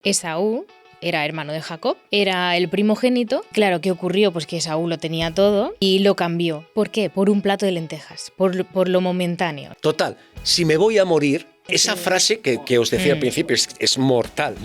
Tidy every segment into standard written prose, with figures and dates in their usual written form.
Esaú era hermano de Jacob, era el primogénito. Claro, ¿qué ocurrió? Pues que Esaú lo tenía todo y lo cambió. ¿Por qué? Por un plato de lentejas, por lo momentáneo. Total, si me voy a morir, esa frase que os decía al principio es mortal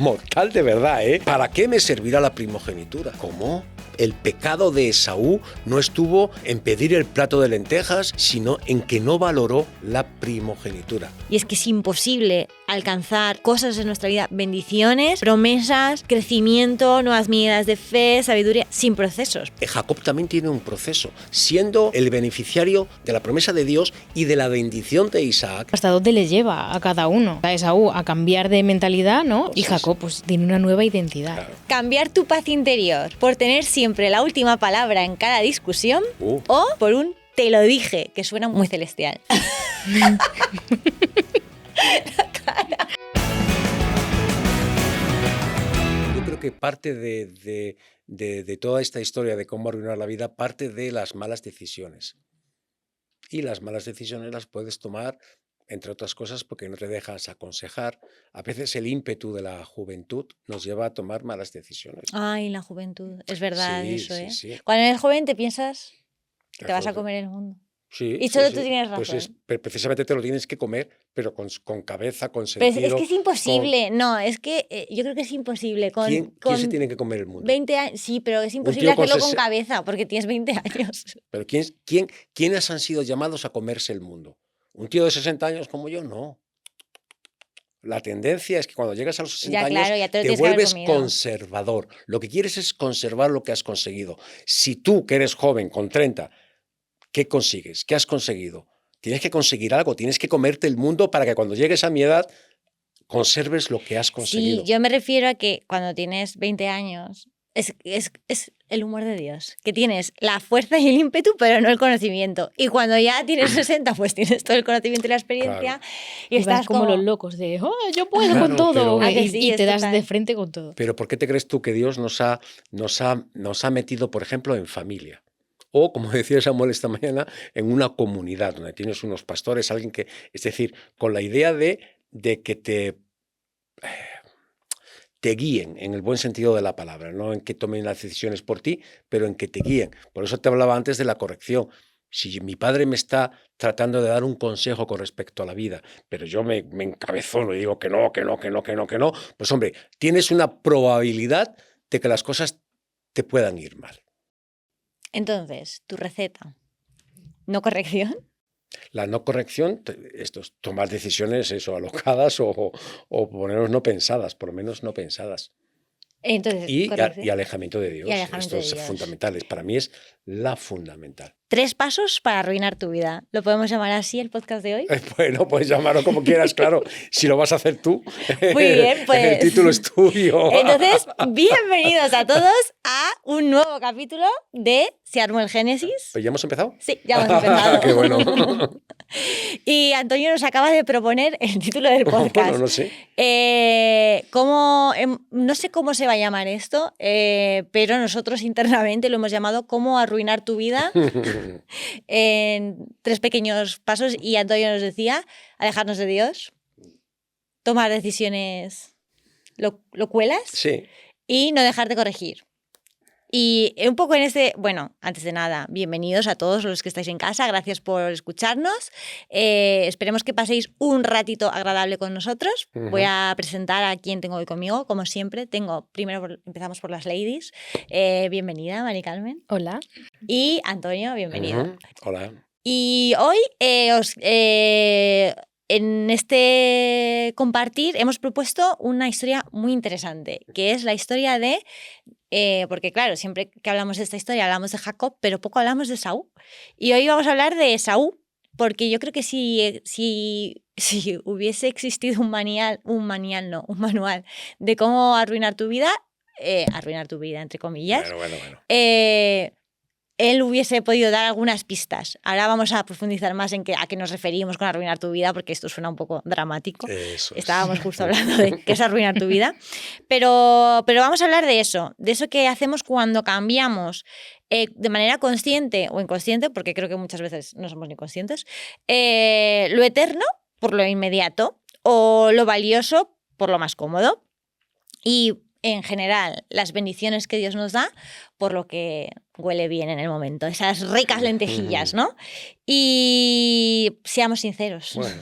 de verdad, ¿eh? ¿Para qué me servirá la primogenitura? ¿Cómo? El pecado de Esaú no estuvo en pedir el plato de lentejas, sino en que no valoró la primogenitura. Y es que es imposible alcanzar cosas en nuestra vida, bendiciones, promesas, crecimiento, nuevas medidas de fe, sabiduría, sin procesos. Jacob también tiene un proceso, siendo el beneficiario de la promesa de Dios y de la bendición de Isaac. ¿Hasta dónde le lleva a cada uno? A Esaú a cambiar de mentalidad, ¿no? Y Jacob pues tiene una nueva identidad. Claro. Cambiar tu paz interior por tener siempre la última palabra en cada discusión o por un te lo dije, que suena muy celestial. Yo creo que parte de toda esta historia de cómo arruinar la vida parte de las malas decisiones. Y las malas decisiones las puedes tomar, entre otras cosas, porque no te dejas aconsejar. A veces el ímpetu de la juventud nos lleva a tomar malas decisiones. Ay, la juventud, es verdad Sí, eso, sí, ¿eh? sí. Cuando eres joven te piensas que te vas a Claro. comer el mundo. Sí, Y solo sí, tú sí. tienes razón. Pues precisamente te lo tienes que comer, pero con cabeza, con Pero sentido. es que es imposible, no, es que yo creo que es imposible. ¿Quién se tiene que comer el mundo? 20 años, sí, pero es imposible tío con hacerlo con 60 cabeza porque tienes 20 años. Pero ¿quiénes han sido llamados a comerse el mundo? ¿Un tío de 60 años como yo? No. La tendencia es que cuando llegas a los 60 Ya, años claro, ya te lo te tienes que haber vuelves comido. conservador. Lo que quieres es conservar lo que has conseguido. Si tú, que eres joven, con 30, ¿qué consigues? ¿Qué has conseguido? Tienes que conseguir algo, tienes que comerte el mundo para que cuando llegues a mi edad conserves lo que has conseguido. Sí, yo me refiero a que cuando tienes 20 años es el humor de Dios, que tienes la fuerza y el ímpetu, pero no el conocimiento. Y cuando ya tienes 60, pues tienes todo el conocimiento y la experiencia. Claro. Y Y estás vas como los locos de, yo puedo Claro, con todo. pero- ¿A que Y, sí? y Es te das total. de frente con todo. Pero ¿por qué te crees tú que Dios nos ha metido, por ejemplo, en familia? O, como decía Samuel esta mañana, en una comunidad donde tienes unos pastores, alguien que, es decir, con la idea de que te guíen en el buen sentido de la palabra, no en que tomen las decisiones por ti, pero en que te guíen. Por eso te hablaba antes de la corrección. Si mi padre me está tratando de dar un consejo con respecto a la vida, pero yo me encabezono y digo que no, pues hombre, tienes una probabilidad de que las cosas te puedan ir mal. Entonces, tu receta, no corrección. La no corrección, esto es tomar decisiones alocadas o ponernos no pensadas, por lo menos no pensadas. Entonces, Y corrección. alejamiento de Dios. Y alejamiento Esto de es Dios. fundamental. Para mí es la fundamental. 3 pasos para arruinar tu vida. ¿Lo podemos llamar así el podcast de hoy? Bueno, puedes llamarlo como quieras, claro. Si lo vas a hacer tú, Muy bien, pues. el título es tuyo. Entonces, bienvenidos a todos a un nuevo capítulo de Se armó el Génesis. ¿Pues ya hemos empezado? Sí, ya hemos empezado. Qué bueno. Y Antonio nos acaba de proponer el título del podcast. Bueno, no sé. No sé cómo se va a llamar esto, pero nosotros internamente lo hemos llamado Cómo arruinar tu vida en 3 pequeños pasos. Y Antonio nos decía, alejarnos de Dios, tomar decisiones locuelas Sí. y no dejar de corregir. Y un poco bueno, antes de nada, bienvenidos a todos los que estáis en casa, gracias por escucharnos. Esperemos que paséis un ratito agradable con nosotros. Uh-huh. Voy a presentar a quien tengo hoy conmigo, como siempre. Empezamos por las ladies. Bienvenida, Mari Carmen. Hola. Y Antonio, bienvenido. Uh-huh. Hola. Y hoy en este compartir hemos propuesto una historia muy interesante, que es la historia de... porque claro, siempre que hablamos de esta historia hablamos de Jacob, pero poco hablamos de Esaú. Y hoy vamos a hablar de Esaú, porque yo creo que si hubiese existido un manual de cómo arruinar tu vida, entre comillas, Bueno. él hubiese podido dar algunas pistas. Ahora vamos a profundizar más en a qué nos referimos con arruinar tu vida, porque esto suena un poco dramático. Eso es. Estábamos justo hablando de qué es arruinar tu vida. Pero vamos a hablar de eso que hacemos cuando cambiamos de manera consciente o inconsciente, porque creo que muchas veces no somos ni conscientes, lo eterno por lo inmediato o lo valioso por lo más cómodo. y en general las bendiciones que Dios nos da, por lo que huele bien en el momento, esas ricas lentejillas, ¿no? Y seamos sinceros. Bueno,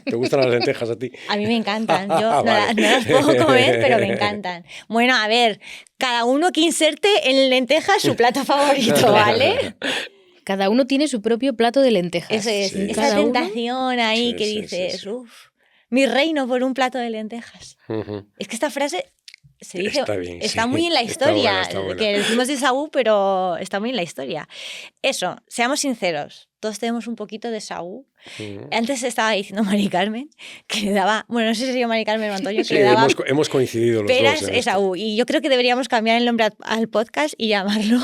¿te gustan las lentejas a ti? A mí me encantan, yo no, Vale. no las puedo comer, pero me encantan. Bueno, a ver, cada uno que inserte en lentejas su plato favorito, ¿vale? Cada uno tiene su propio plato de lentejas. Eso es, Sí. esa Cada uno. tentación ahí Sí, que sí, sí, dices, sí. uff, mi reino por un plato de lentejas. Ujú. Es que esta frase se dice, Está bien, está sí. muy en la Está historia, buena, está buena. que decimos de Esaú, pero está muy en la historia. Eso, seamos sinceros, todos tenemos un poquito de Esaú. Ujú. Antes estaba diciendo Mari Carmen que le daba, bueno, no sé si sería Mari Carmen o Antonio, que Sí, le daba hemos coincidido los peras dos en esto. Esaú. Y yo creo que deberíamos cambiar el nombre al podcast y llamarlo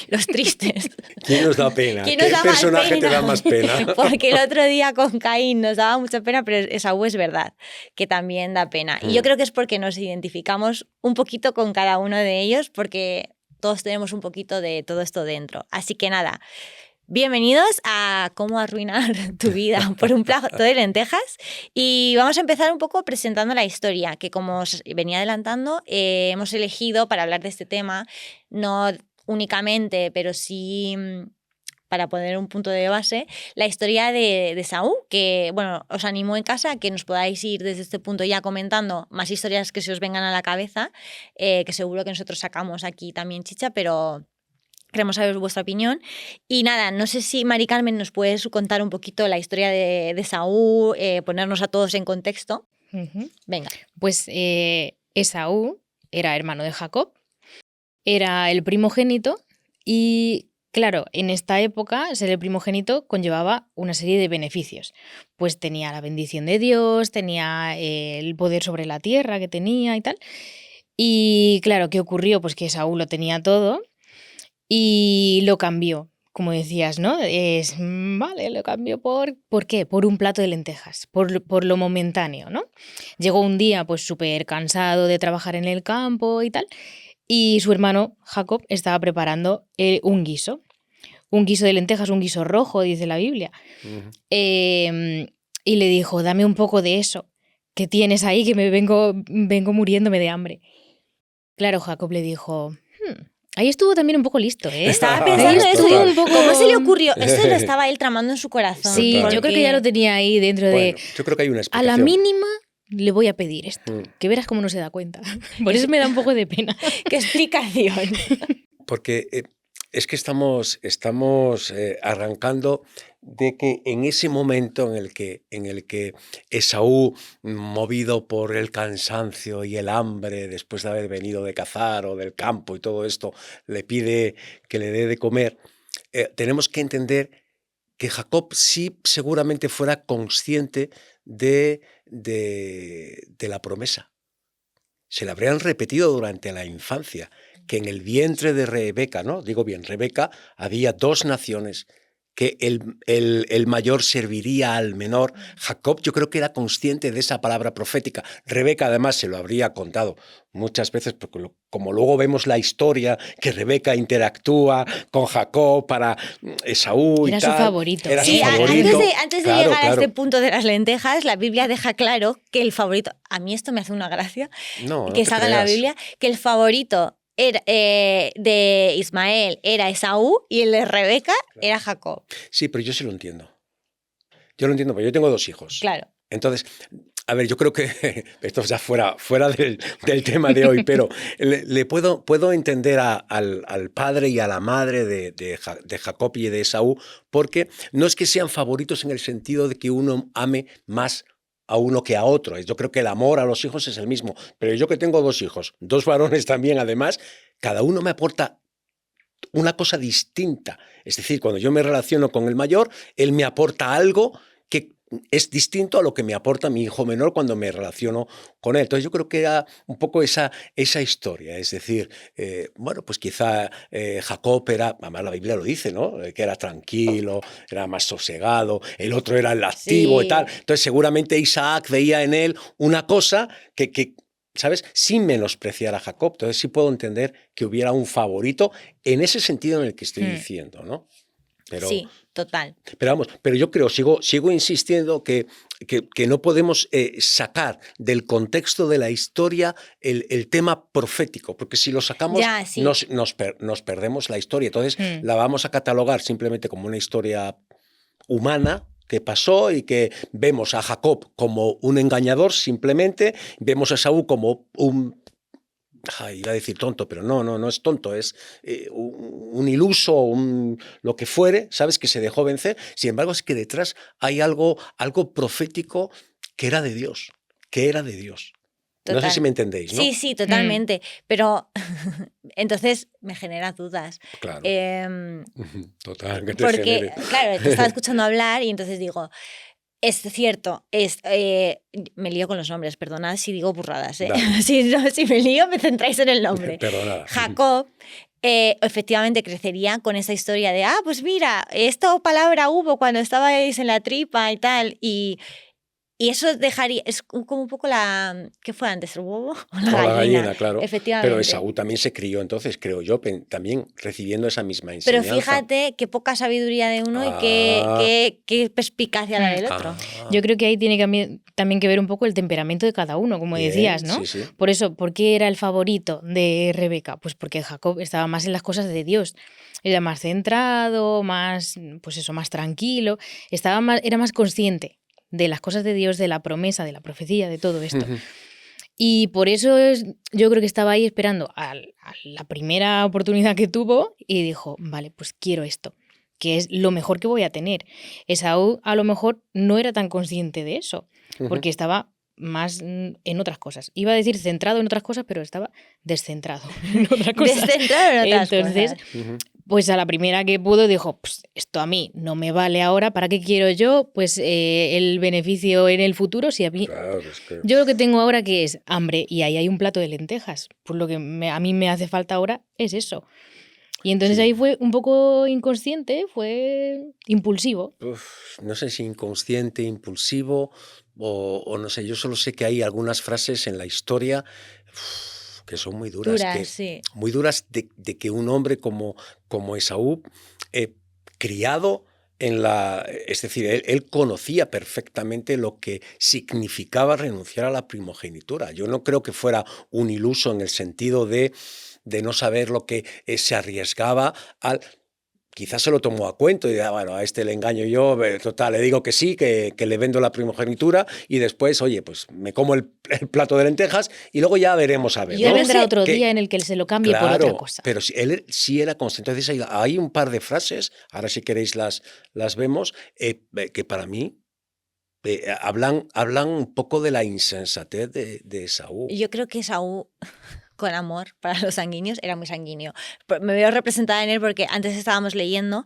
Los Tristes. ¿Quién nos da pena? ¿Quién nos ¿Qué da más personaje te pena? da más pena? Porque el otro día con Caín nos daba mucha pena, pero Esaú es verdad, que también da pena. Y yo creo que es porque nos identificamos un poquito con cada uno de ellos, porque todos tenemos un poquito de todo esto dentro. Así que nada, bienvenidos a Cómo arruinar tu vida por un plato de lentejas. Y vamos a empezar un poco presentando la historia, que como os venía adelantando, hemos elegido para hablar de este tema, no únicamente, pero sí para poner un punto de base, la historia de Saúl, que bueno, os animo en casa a que nos podáis ir desde este punto ya comentando más historias que se os vengan a la cabeza, que seguro que nosotros sacamos aquí también chicha, pero queremos saber vuestra opinión. Y nada, no sé si Mari Carmen nos puedes contar un poquito la historia de Saúl, ponernos a todos en contexto. Ujú. Venga. Pues Esaú era hermano de Jacob, era el primogénito y, claro, en esta época ser el primogénito conllevaba una serie de beneficios. Pues tenía la bendición de Dios, tenía el poder sobre la tierra que tenía y tal. Y claro, ¿qué ocurrió? Pues que Esaú lo tenía todo y lo cambió. Como decías, ¿no? Vale, lo cambió ¿por qué? Por un plato de lentejas, por lo momentáneo, ¿no? Llegó un día pues súper cansado de trabajar en el campo y tal, y su hermano Jacob estaba preparando un guiso de lentejas, un guiso rojo, dice la Biblia. Ujú. Y le dijo, dame un poco de eso que tienes ahí, que me vengo muriéndome de hambre. Claro, Jacob le dijo, ahí estuvo también un poco listo, ¿eh? Estaba Ahí pensando estuvo eso, un digo, poco- ¿cómo se le ocurrió? Esto lo estaba él tramando en su corazón. Sí, Total. yo creo que ya lo tenía ahí dentro Bueno, de... yo creo que hay una A explicación. la mínima le voy a pedir esto. Mm. Que verás cómo no se da cuenta. Por eso me da un poco de pena. ¿Qué explicación? Porque es que estamos arrancando de que en ese momento en el que Esaú, movido por el cansancio y el hambre, después de haber venido de cazar o del campo y todo esto, le pide que le dé de comer, tenemos que entender que Jacob sí seguramente fuera consciente de la promesa. Se le habrían repetido durante la infancia, que en el vientre de Rebeca, ¿no? Digo bien, Rebeca, había dos naciones, que el mayor serviría al menor. Jacob yo creo que era consciente de esa palabra profética. Rebeca además se lo habría contado muchas veces, porque como luego vemos la historia, que Rebeca interactúa con Jacob para Esaú Era y su tal. favorito. Era Sí, su favorito. antes de Claro, llegar a claro. este punto de las lentejas, la Biblia deja claro que el favorito, a mí esto me hace una gracia, No, no que te salga en la creas. Biblia, que el favorito era, de Ismael era Esaú y el de Rebeca era Jacob. Sí, pero yo sí lo entiendo. Yo lo entiendo, porque yo tengo dos hijos. Claro. Entonces, a ver, yo creo que esto ya fuera del tema de hoy, pero le puedo entender al padre y a la madre de Jacob y de Esaú, porque no es que sean favoritos en el sentido de que uno ame más a uno que a otro. Yo creo que el amor a los hijos es el mismo, pero yo que tengo dos hijos, dos varones también además, cada uno me aporta una cosa distinta. Es decir, cuando yo me relaciono con el mayor, él me aporta algo que es distinto a lo que me aporta mi hijo menor cuando me relaciono con él. Entonces yo creo que era un poco esa historia. Es decir, bueno, pues quizá Jacob era, además la Biblia lo dice, ¿no? Que era tranquilo, era más sosegado, el otro era el activo Sí. y tal. Entonces seguramente Isaac veía en él una cosa que ¿sabes? Sin menospreciar a Jacob. Entonces sí puedo entender que hubiera un favorito en ese sentido en el que estoy diciendo, ¿no? Pero, Sí, total. pero vamos, pero yo creo, sigo insistiendo que no podemos sacar del contexto de la historia el tema profético, porque si lo sacamos Ya, sí. nos perdemos la historia. Entonces Mm. la vamos a catalogar simplemente como una historia humana que pasó y que vemos a Jacob como un engañador simplemente, vemos a Esaú como iba a decir tonto, pero no es tonto, es un iluso, lo que fuere, ¿sabes? Que se dejó vencer. Sin embargo, es que detrás hay algo profético que era de Dios, No sé si Total. me entendéis, ¿no? Sí, totalmente. Pero entonces me genera dudas. Claro. Em, Total, que te porque, genere. claro, te estaba escuchando hablar y entonces digo, es cierto, me lío con los nombres, perdonad si digo burradas, ¿eh? Dale. Si me lío, me centráis en el nombre. Perdonada. Jacob efectivamente crecería con esa historia de, pues mira, esta palabra hubo cuando estabais en la tripa y tal, y eso dejaría, es como un poco ¿qué fue antes, el huevo o la O la gallina? gallina, claro. Efectivamente. Pero Esaú también se crió, entonces, creo yo, también recibiendo esa misma Pero enseñanza. fíjate qué poca sabiduría de uno y qué perspicacia la del otro. Yo creo que ahí tiene también que ver un poco el temperamento de cada uno, como Bien, decías, ¿no? sí. Por eso, ¿por qué era el favorito de Rebeca? Pues porque Jacob estaba más en las cosas de Dios. Era más centrado, más, pues eso, más tranquilo, era más consciente de las cosas de Dios, de la promesa, de la profecía, de todo esto. Y por eso yo creo que estaba ahí esperando a la primera oportunidad que tuvo y dijo, vale, pues quiero esto, que es lo mejor que voy a tener. Esaú a lo mejor no era tan consciente de eso, porque estaba más en otras cosas. Iba a decir centrado en otras cosas, pero estaba descentrado en otras cosas. Descentrado en otras Entonces, cosas. pues a la primera que pudo dijo, pues esto a mí no me vale ahora, ¿para qué quiero yo? Pues el beneficio en el futuro, si a mí... Claro, es que... Yo lo que tengo ahora que es hambre y ahí hay un plato de lentejas. Pues lo que a mí me hace falta ahora es eso. Y entonces Sí. ahí fue un poco inconsciente, fue impulsivo. No sé si inconsciente, impulsivo o no sé, yo solo sé que hay algunas frases en la historia que son muy duras. Sí. Muy duras de que un hombre como Esaú, criado es decir, él conocía perfectamente lo que significaba renunciar a la primogenitura. Yo no creo que fuera un iluso en el sentido de no saber lo que se arriesgaba al... Quizás se lo tomó a cuento y diga, bueno, a este le engaño yo, total, le digo que sí, que le vendo la primogenitura y después, oye, pues me como el plato de lentejas y luego ya veremos a ver. Ya ¿no? vendrá otro día en el que él se lo cambie por otra cosa. Pero él sí era consciente. Entonces hay un par de frases, ahora si queréis las vemos, que para mí hablan un poco de la insensatez de Esaú. Yo creo que Esaú, con amor para los sanguíneos, era muy sanguíneo. Me veo representada en él porque antes estábamos leyendo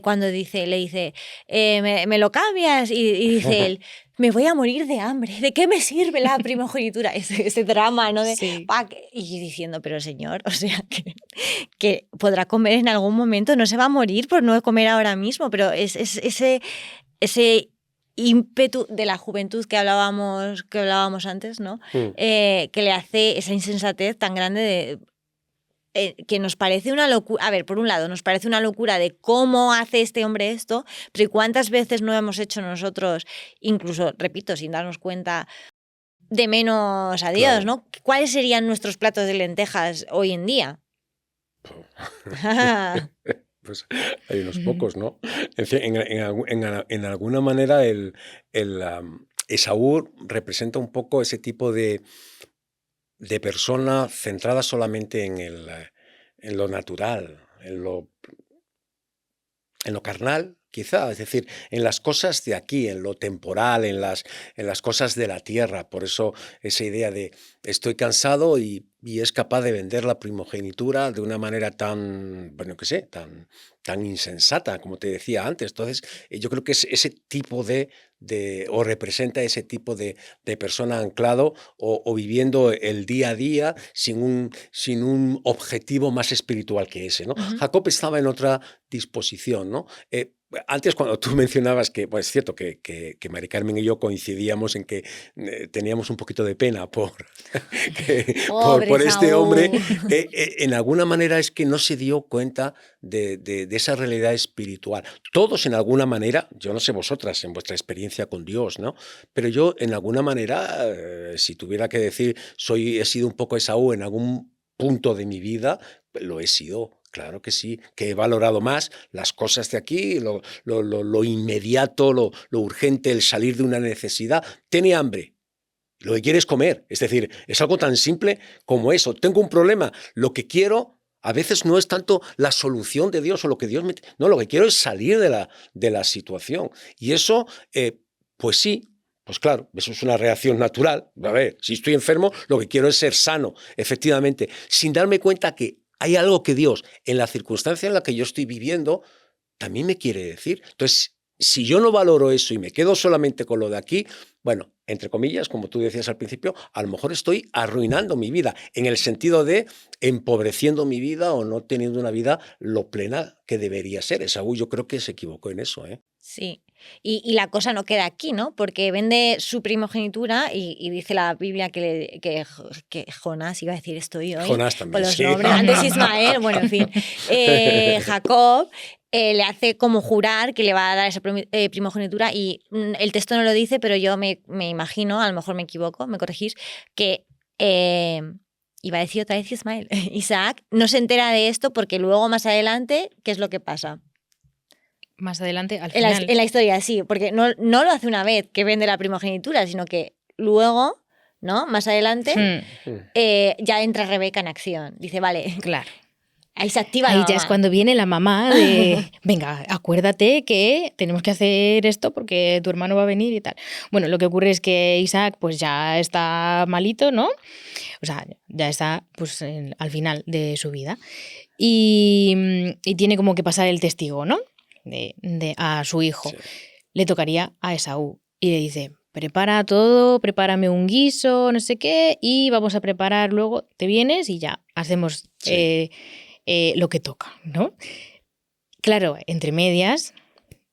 cuando le dice, me lo cambias y dice él, me voy a morir de hambre, ¿de qué me sirve la primogenitura? Ese drama, ¿no? Sí. Y diciendo, pero señor, o sea, que podrá comer en algún momento, no se va a morir por no comer ahora mismo, pero es ese ímpetu de la juventud que hablábamos antes, ¿no? Que le hace esa insensatez tan grande que nos parece una locura. A ver, por un lado, nos parece una locura de cómo hace este hombre esto, pero ¿y cuántas veces no hemos hecho nosotros, incluso, repito, sin darnos cuenta, de menos a Dios, Claro. ¿no? ¿Cuáles serían nuestros platos de lentejas hoy en día? Pues hay unos pocos, ¿no? En alguna manera Esaú representa un poco ese tipo de persona centrada solamente en lo natural, en lo carnal, quizá, es decir, en las cosas de aquí, en lo temporal, en las cosas de la tierra. Por eso esa idea de estoy cansado y es capaz de vender la primogenitura de una manera tan, bueno, qué sé, tan insensata, como te decía antes. Entonces, yo creo que es ese tipo o representa ese tipo de persona anclado o viviendo el día a día sin un objetivo más espiritual que ese, ¿no? Ujú. Jacob estaba en otra disposición, ¿no? Antes, cuando tú mencionabas que, pues es cierto que Mari Carmen y yo coincidíamos en que teníamos un poquito de pena por este Saúl. hombre, en alguna manera es que no se dio cuenta de esa realidad espiritual. Todos en alguna manera, yo no sé vosotras en vuestra experiencia con Dios, ¿no? Pero yo en alguna manera, si tuviera que decir, he sido un poco Esaú en algún punto de mi vida, lo he sido. Claro que sí, que he valorado más las cosas de aquí, lo inmediato, lo urgente, el salir de una necesidad. Tiene hambre, lo que quiere es comer. Es decir, es algo tan simple como eso. Tengo un problema, lo que quiero a veces no es tanto la solución de Dios o lo que Dios me... No, lo que quiero es salir de la situación. Y eso, pues sí. Pues claro, eso es una reacción natural. A ver, si estoy enfermo, lo que quiero es ser sano, efectivamente, sin darme cuenta que hay algo que Dios, en la circunstancia en la que yo estoy viviendo, también me quiere decir. Entonces, si yo no valoro eso y me quedo solamente con lo de aquí, bueno, entre comillas, como tú decías al principio, a lo mejor estoy arruinando mi vida, en el sentido de empobreciendo mi vida o no teniendo una vida lo plena que debería ser. Esaú yo creo que se equivocó en eso, ¿eh? Sí. Y la cosa no queda aquí, ¿no? Porque vende su primogenitura y dice la Biblia que Jonás, iba a decir estoy hoy, Jonás con también, los sí. nombres, antes Ismael, bueno, en fin. Jacob le hace como jurar que le va a dar esa primogenitura y el texto no lo dice, pero yo me imagino, a lo mejor me equivoco, me corregís, que... iba a decir otra vez Ismael. Isaac no se entera de esto porque luego más adelante, ¿qué es lo que pasa? Más adelante, al En final. la historia, sí, porque no lo hace una vez que vende la primogenitura, sino que luego, ¿no? Más adelante, ya entra Rebeca en acción. Dice, vale, Claro. ahí se activa Ahí la ya mamá. es cuando viene la mamá de, venga, acuérdate que tenemos que hacer esto porque tu hermano va a venir y tal. Bueno, lo que ocurre es que Isaac pues ya está malito, ¿no? O sea, ya está pues al final de su vida. Y tiene como que pasar el testigo, ¿no? A su hijo. Sí. Le tocaría a Esaú. Y le dice, prepara todo, prepárame un guiso, no sé qué, y vamos a preparar luego, te vienes y ya hacemos Sí. lo que toca, ¿no? Claro, entre medias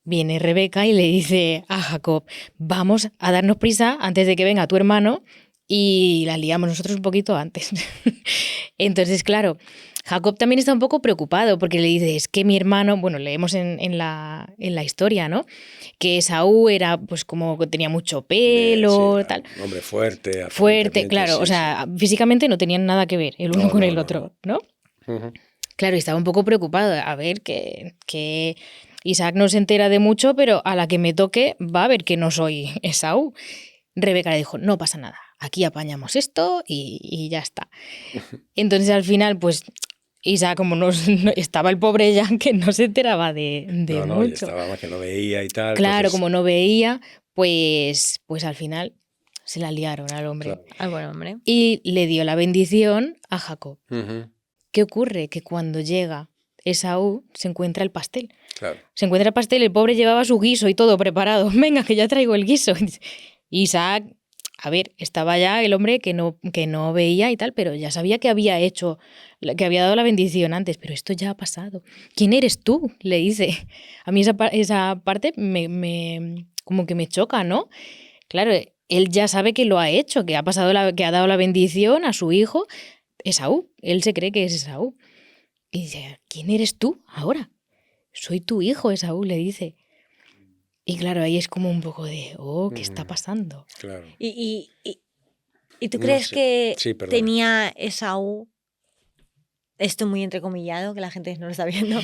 viene Rebeca y le dice a Jacob, vamos a darnos prisa antes de que venga tu hermano y la liamos nosotros un poquito antes. Entonces, claro, Jacob también está un poco preocupado porque le dice, es que mi hermano, bueno, leemos en la historia, ¿no? Que Esaú era pues como que tenía mucho pelo, Sí, tal. un hombre fuerte. Fuerte, claro, sí, o sea, físicamente no tenían nada que ver el uno con el otro, ¿no? Uh-huh. Claro, y estaba un poco preocupado. A ver, que Isaac no se entera de mucho, pero a la que me toque va a ver que no soy Esaú. Rebeca le dijo, no pasa nada, aquí apañamos esto y ya está. Entonces al final, pues Isaac, como no estaba el pobre ya, que no se enteraba de No, y mucho. estaba más que no veía y tal. Claro, entonces, como no veía, pues al final se la liaron al hombre. claro. Al buen hombre. Y le dio la bendición a Jacob. Uh-huh. ¿Qué ocurre? Que cuando llega Esaú se encuentra el pastel. Claro. Se encuentra el pastel, el pobre llevaba su guiso y todo preparado. Venga, que ya traigo el guiso. Isaac, a ver, estaba ya el hombre que no veía y tal, pero ya sabía que había hecho, que había dado la bendición antes, pero esto ya ha pasado. ¿Quién eres tú? Le dice. A mí esa parte como que me choca, ¿no? Claro, él ya sabe que lo ha hecho, que ha pasado que ha dado la bendición a su hijo, Esaú. Él se cree que es Esaú. Y dice, ¿quién eres tú ahora? Soy tu hijo, Esaú, le dice. Y claro, ahí es como un poco de, ¿qué está pasando? Claro. ¿Y tú No crees sé. que Sí, perdona. tenía Esaú, esto muy entrecomillado, que la gente no lo está viendo,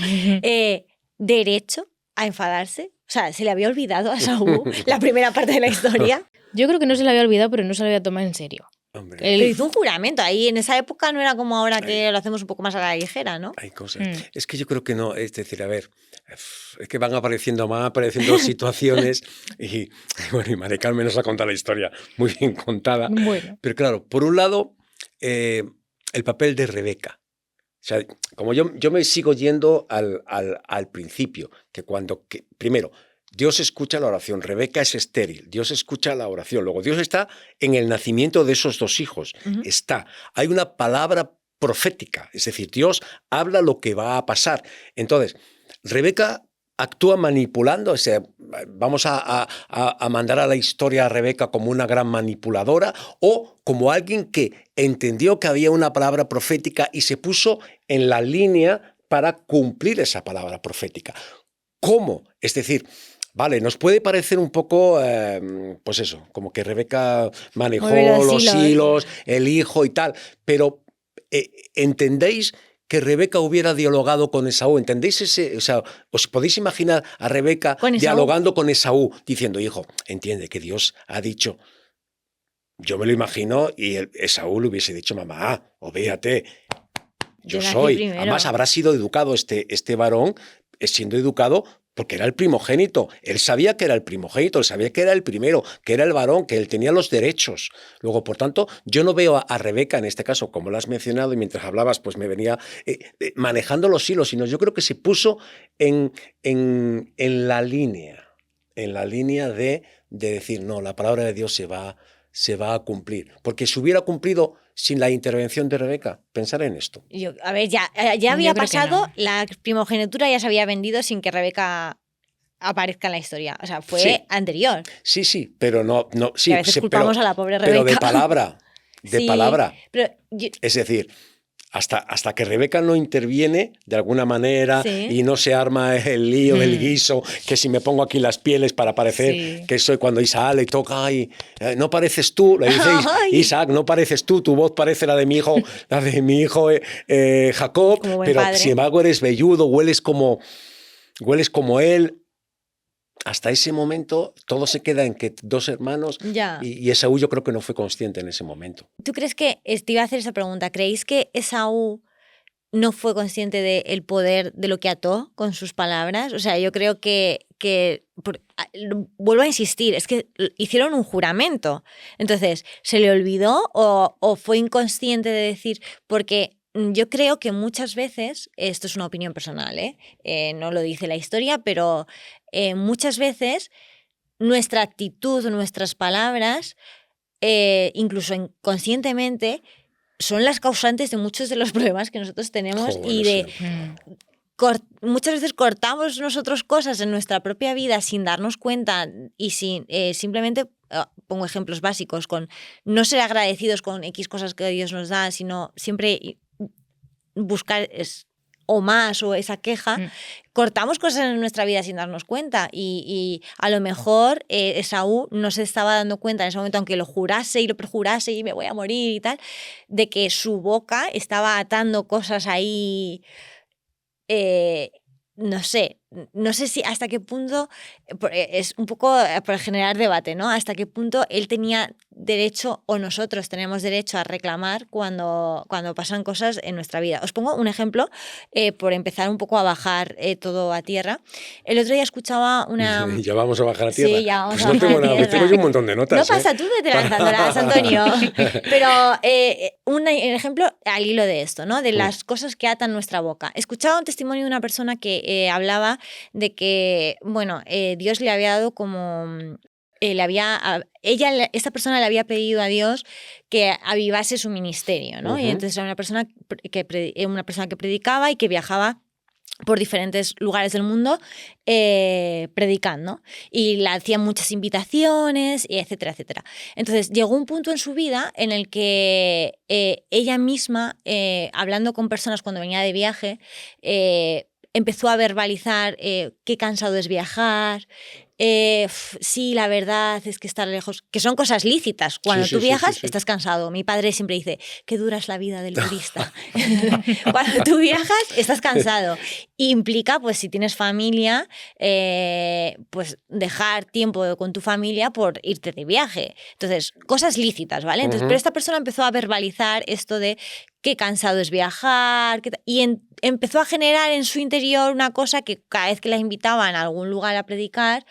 derecho a enfadarse? O sea, ¿se le había olvidado a Esaú la primera parte de la historia? Yo creo que no se la había olvidado, pero no se la había tomado en serio. Hombre, Pero hizo un juramento. Ahí en esa época no era como ahora que lo hacemos un poco más a la ligera, ¿no? hay cosas. Es que yo creo que no, es decir, a ver, es que van apareciendo situaciones y bueno, y Mari Carmen nos ha contado la historia muy bien contada. Bueno. Pero claro, por un lado, el papel de Rebeca. O sea, como yo me sigo yendo al principio, primero, Dios escucha la oración, Rebeca es estéril, Dios escucha la oración, luego Dios está en el nacimiento de esos dos hijos, hay una palabra profética, es decir, Dios habla lo que va a pasar. Entonces, Rebeca actúa manipulando, o sea, vamos a mandar a la historia a Rebeca como una gran manipuladora o como alguien que entendió que había una palabra profética y se puso en la línea para cumplir esa palabra profética. ¿Cómo? Es decir, vale, nos puede parecer un poco, pues eso, como que Rebeca manejó los hilos, el hijo y tal, pero ¿entendéis que Rebeca hubiera dialogado con Esaú? ¿Entendéis ese? O sea, ¿os podéis imaginar a Rebeca dialogando con Esaú, diciendo, hijo, entiende que Dios ha dicho? Yo me lo imagino y Esaú le hubiese dicho, mamá, obéate, yo soy. Primero. Además, habrá sido educado este varón, siendo educado porque era el primogénito. Él sabía que era el primogénito, él sabía que era el primero, que era el varón, que él tenía los derechos. Luego, por tanto, yo no veo a Rebeca, en este caso, como lo has mencionado, y mientras hablabas, pues me venía manejando los hilos, sino yo creo que se puso en la línea de decir, no, la palabra de Dios se va a cumplir. Porque si hubiera cumplido sin la intervención de Rebeca, pensar en esto. A ver, ya había pasado, no. La primogenitura ya se había vendido sin que Rebeca aparezca en la historia. O sea, fue anterior. Sí, pero no sí, a veces culpamos a la pobre Rebeca. Pero de palabra. Pero es decir, hasta que Rebeca no interviene de alguna manera y no se arma el lío, el guiso, que si me pongo aquí las pieles para parecer que soy, cuando Isaac le toca, no pareces tú, le dice Isaac, no pareces tú, tu voz parece la de mi hijo Jacob, pero padre. Sin embargo eres velludo, hueles como él. Hasta ese momento todo se queda en que dos hermanos y Esaú yo creo que no fue consciente en ese momento. ¿Tú crees que, te iba a hacer esa pregunta, ¿creéis que Esaú no fue consciente del poder de lo que ató con sus palabras? O sea, yo creo que vuelvo a insistir, es que hicieron un juramento. Entonces, ¿se le olvidó o fue inconsciente de decir? Porque yo creo que muchas veces, esto es una opinión personal, no lo dice la historia, pero muchas veces nuestra actitud, nuestras palabras, incluso inconscientemente, son las causantes de muchos de los problemas que nosotros tenemos muchas veces cortamos nosotros cosas en nuestra propia vida sin darnos cuenta y sin simplemente, pongo ejemplos básicos, con no ser agradecidos con X cosas que Dios nos da, sino siempre buscar o más o esa queja, cortamos cosas en nuestra vida sin darnos cuenta y a lo mejor Esaú no se estaba dando cuenta en ese momento, aunque lo jurase y lo perjurase y me voy a morir y tal, de que su boca estaba atando cosas ahí, no sé si hasta qué punto, es un poco por generar debate, ¿no? Hasta qué punto él tenía derecho o nosotros tenemos derecho a reclamar cuando pasan cosas en nuestra vida. Os pongo un ejemplo por empezar un poco a bajar todo a tierra. El otro día escuchaba una... ¿Ya vamos a bajar a tierra? Sí, ya vamos pues a bajar a tierra. Nada, tengo yo un montón de notas. No pasa, tú vete lanzándolas, Antonio. Pero un ejemplo al hilo de esto, ¿no? De las cosas que atan nuestra boca. Escuchaba un testimonio de una persona que hablaba de que, bueno, Dios le había dado como... esta persona le había pedido a Dios que avivase su ministerio, ¿no? Y entonces era una persona que predicaba y que viajaba por diferentes lugares del mundo predicando y le hacían muchas invitaciones, y etcétera, etcétera. Entonces llegó un punto en su vida en el que ella misma, hablando con personas cuando venía de viaje, empezó a verbalizar qué cansado es viajar, sí, la verdad es que estar lejos, que son cosas lícitas. Cuando tú viajas, estás cansado. Mi padre siempre dice, qué dura es la vida del turista. Cuando tú viajas, estás cansado. Implica, pues si tienes familia, pues dejar tiempo con tu familia por irte de viaje. Entonces, cosas lícitas, ¿vale? Entonces, pero esta persona empezó a verbalizar esto de qué cansado es viajar, y empezó a generar en su interior una cosa que cada vez que la invitaban a algún lugar a predicar,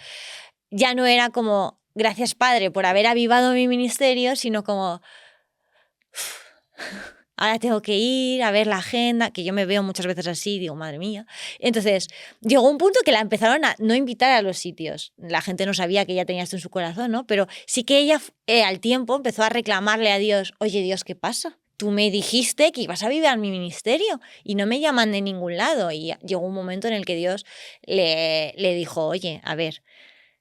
ya no era como, gracias Padre por haber avivado mi ministerio, sino como, ahora tengo que ir a ver la agenda, que yo me veo muchas veces así, digo, madre mía. Entonces, llegó un punto que la empezaron a no invitar a los sitios. La gente no sabía que ella tenía esto en su corazón, ¿no? Pero sí que ella al tiempo empezó a reclamarle a Dios, oye Dios, ¿qué pasa? tú me dijiste que ibas a vivir mi ministerio y no me llaman de ningún lado. Y llegó un momento en el que Dios le dijo, oye, a ver,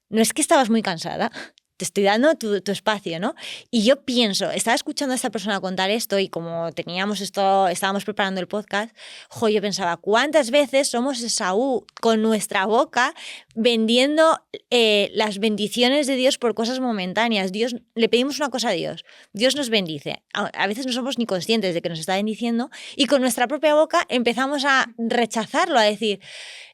no es que estabas muy cansada, te estoy dando tu espacio, ¿no? Y yo pienso, estaba escuchando a esta persona contar esto y como estábamos preparando el podcast, yo pensaba, ¿cuántas veces somos Esaú con nuestra boca vendiendo las bendiciones de Dios por cosas momentáneas? Le pedimos una cosa a Dios, Dios nos bendice. A veces no somos ni conscientes de que nos está bendiciendo y con nuestra propia boca empezamos a rechazarlo, a decir,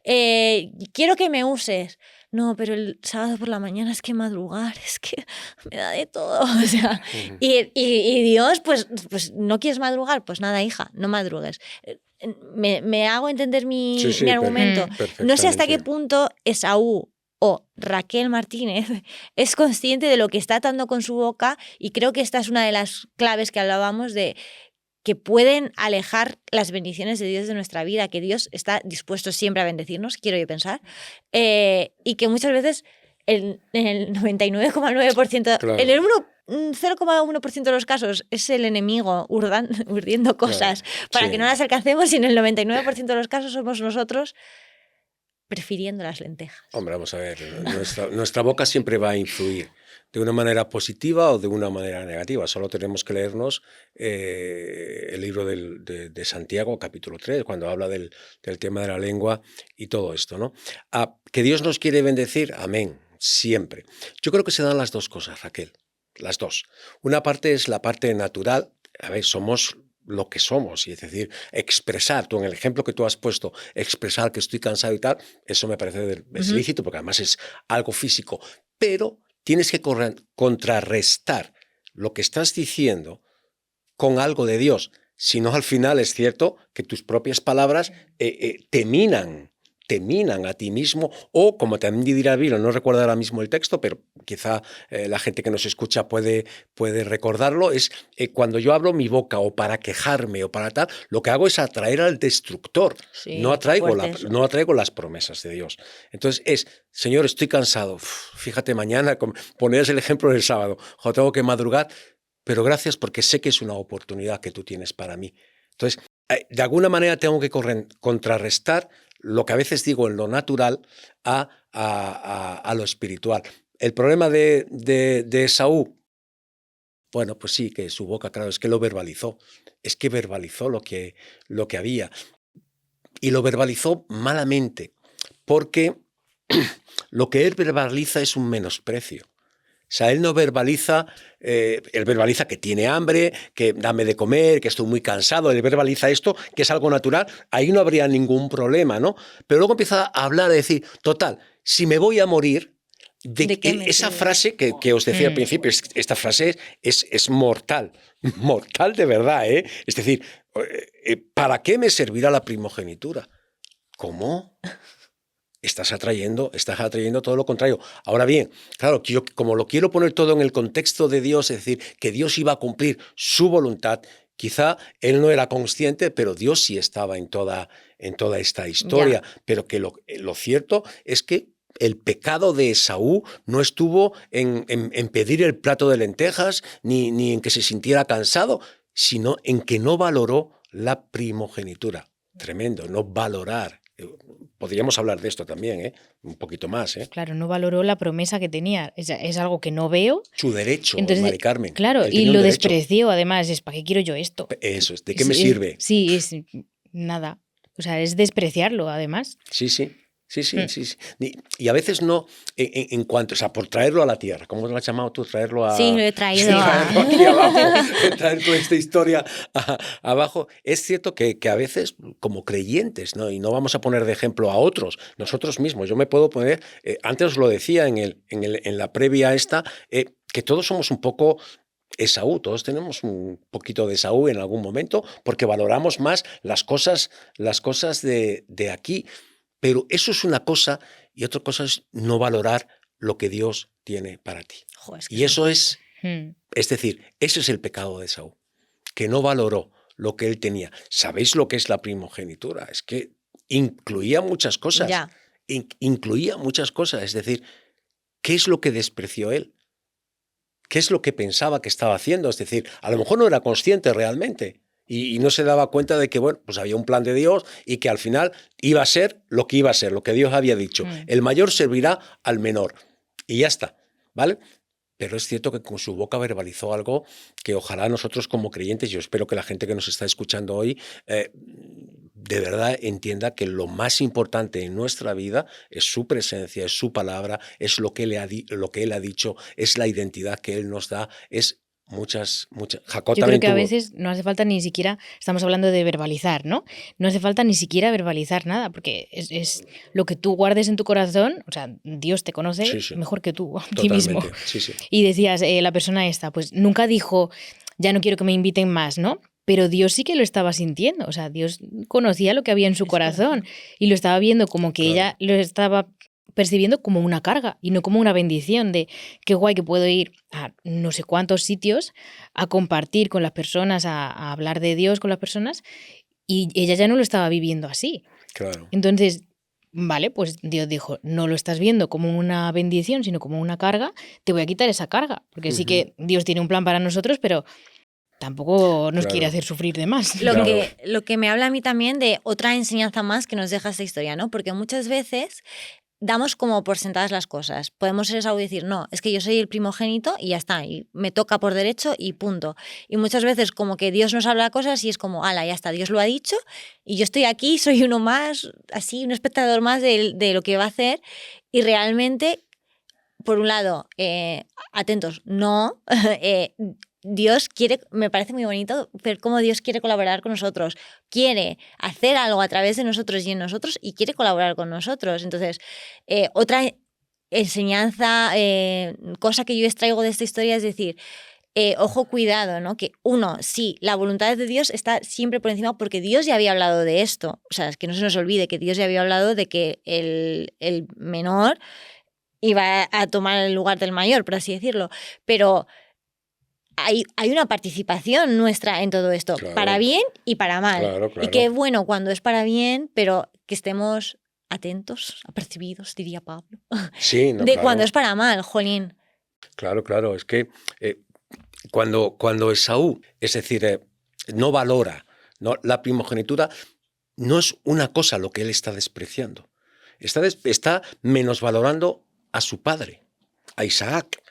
quiero que me uses. No, pero el sábado por la mañana es que madrugar, es que me da de todo. O sea, y Dios, pues no quieres madrugar, pues nada, hija, no madrugues. ¿Me hago entender mi argumento? No sé hasta qué punto Esaú o Raquel Martínez es consciente de lo que está atando con su boca, y creo que esta es una de las claves que hablábamos de que pueden alejar las bendiciones de Dios de nuestra vida, que Dios está dispuesto siempre a bendecirnos, quiero yo pensar, y que muchas veces en el 99,9%, Claro. en el 0,1% de los casos es el enemigo urdiendo cosas para que no las alcancemos, y en el 99% de los casos somos nosotros prefiriendo las lentejas. Hombre, vamos a ver, nuestra boca siempre va a influir de una manera positiva o de una manera negativa. Solo tenemos que leernos el libro de Santiago, capítulo 3, cuando habla del tema de la lengua y todo esto, ¿no? ¿Que Dios nos quiere bendecir? Amén, siempre. Yo creo que se dan las dos cosas, Raquel, las dos. Una parte es la parte natural. A ver, somos lo que somos, y es decir, expresar, tú en el ejemplo que tú has puesto, expresar que estoy cansado y tal, eso me parece lícito, porque además es algo físico, pero tienes que contrarrestar lo que estás diciendo con algo de Dios, si no al final es cierto que tus propias palabras te minan a ti mismo, o como también dirá la Biblia, no recuerdo ahora mismo el texto, pero quizá la gente que nos escucha puede recordarlo, es cuando yo abro mi boca o para quejarme o para tal, lo que hago es atraer al destructor, Sí, no atraigo las promesas de Dios. Entonces Señor, estoy cansado, fíjate, mañana, ponías el ejemplo del sábado, tengo que madrugar, pero gracias porque sé que es una oportunidad que tú tienes para mí. Entonces, de alguna manera tengo que contrarrestar lo que a veces digo en lo natural a lo espiritual. El problema de Esaú, bueno, pues sí, que su boca, claro, es que lo verbalizó. Es que verbalizó lo que había. Y lo verbalizó malamente, porque lo que él verbaliza es un menosprecio. O sea, él no verbaliza, él verbaliza que tiene hambre, que dame de comer, que estoy muy cansado, él verbaliza esto, que es algo natural, ahí no habría ningún problema, ¿no? Pero luego empieza a hablar, a decir, total, si me voy a morir, esa frase que os decía al principio, esta frase es mortal, mortal de verdad, ¿eh? Es decir, ¿para qué me servirá la primogenitura? ¿Cómo? Estás atrayendo todo lo contrario. Ahora bien, claro, yo como lo quiero poner todo en el contexto de Dios, es decir, que Dios iba a cumplir su voluntad, quizá él no era consciente, pero Dios sí estaba en toda esta historia. Ya. Pero que lo cierto es que el pecado de Esaú no estuvo en pedir el plato de lentejas, ni en que se sintiera cansado, sino en que no valoró la primogenitura. Tremendo, no valorar. Podríamos hablar de esto también, un poquito más. Claro, no valoró la promesa que tenía. Es algo que no veo. Su derecho, entonces, Mari Carmen. Claro, y lo despreció, además. ¿Para qué quiero yo esto? Eso es, ¿de qué me sirve? Sí, es nada. O sea, es despreciarlo, además. Sí. Y a veces no, en cuanto, o sea, por traerlo a la tierra, ¿cómo lo has llamado tú? Traerlo a... Sí, lo he traído traerlo aquí abajo, traer toda esta historia abajo. Es cierto que a veces, como creyentes, ¿no? Y no vamos a poner de ejemplo a otros, nosotros mismos, yo me puedo poner, antes os lo decía en la previa esta, que todos somos un poco Esaú, todos tenemos un poquito de Esaú en algún momento, porque valoramos más las cosas de aquí. Pero eso es una cosa, y otra cosa es no valorar lo que Dios tiene para ti. Y eso es decir, ese es el pecado de Esaú, que no valoró lo que él tenía. ¿Sabéis lo que es la primogenitura? Es que incluía muchas cosas. Ya. Incluía muchas cosas. Es decir, ¿qué es lo que despreció él? qué es lo que pensaba que estaba haciendo. Es decir, a lo mejor no era consciente realmente y no se daba cuenta de que, bueno, pues había un plan de Dios y que al final iba a ser lo que iba a ser, lo que Dios había dicho. El mayor servirá al menor. Y ya está, ¿vale? Pero es cierto que con su boca verbalizó algo que ojalá nosotros como creyentes, yo espero que la gente que nos está escuchando hoy, de verdad entienda que lo más importante en nuestra vida es su presencia, es su palabra, es lo que él ha dicho, es la identidad que él nos da, es muchas. Jacob Yo creo también que a tuvo. veces no hace falta ni siquiera, estamos hablando de verbalizar, ¿no? No hace falta ni siquiera verbalizar nada, porque es lo que tú guardes en tu corazón, o sea, Dios te conoce Sí, sí, mejor que tú, a ti mismo. totalmente. Sí, sí. Y decías, la persona esta, pues nunca dijo, ya no quiero que me inviten más, ¿no? Pero Dios sí que lo estaba sintiendo, o sea, Dios conocía lo que había en su corazón y lo estaba viendo como que Claro. ella lo estaba percibiendo como una carga y no como una bendición de qué guay que puedo ir a no sé cuántos sitios a compartir con las personas, a hablar de Dios con las personas, y ella ya no lo estaba viviendo así. Claro. Entonces, vale, pues Dios dijo, no lo estás viendo como una bendición, sino como una carga, te voy a quitar esa carga, porque sí que Dios tiene un plan para nosotros, pero tampoco nos quiere Claro. hacer sufrir de más. Lo, Claro. lo que me habla a mí también de otra enseñanza más que nos deja esta historia, ¿no? Porque muchas veces damos como por sentadas las cosas. Podemos ser Esaú y decir, no, es que yo soy el primogénito y ya está, y me toca por derecho y punto. Y muchas veces como que Dios nos habla cosas y es como, ala, ya está, Dios lo ha dicho y yo estoy aquí, soy uno más, así, un espectador más de lo que va a hacer. Y realmente, por un lado, atentos, no, Dios quiere, me parece muy bonito ver cómo Dios quiere colaborar con nosotros, quiere hacer algo a través de nosotros y en nosotros y quiere colaborar con nosotros. Entonces, otra enseñanza, cosa que yo extraigo de esta historia es decir, ojo, cuidado, ¿no? Que uno, sí, la voluntad de Dios está siempre por encima porque Dios ya había hablado de esto. O sea, es que no se nos olvide que Dios ya había hablado de que el menor iba a tomar el lugar del mayor, por así decirlo. Pero hay una participación nuestra en todo esto, Claro. para bien y para mal. Claro, Y claro. qué bueno cuando es para bien, pero que estemos atentos, apercibidos, diría Pablo, Sí, no, de claro. cuando es para mal, jolín. Claro. Es que cuando Esaú, es decir, no valora, ¿no? La primogenitura, no es una cosa lo que él está despreciando. Está menosvalorando a su padre, a Isaac,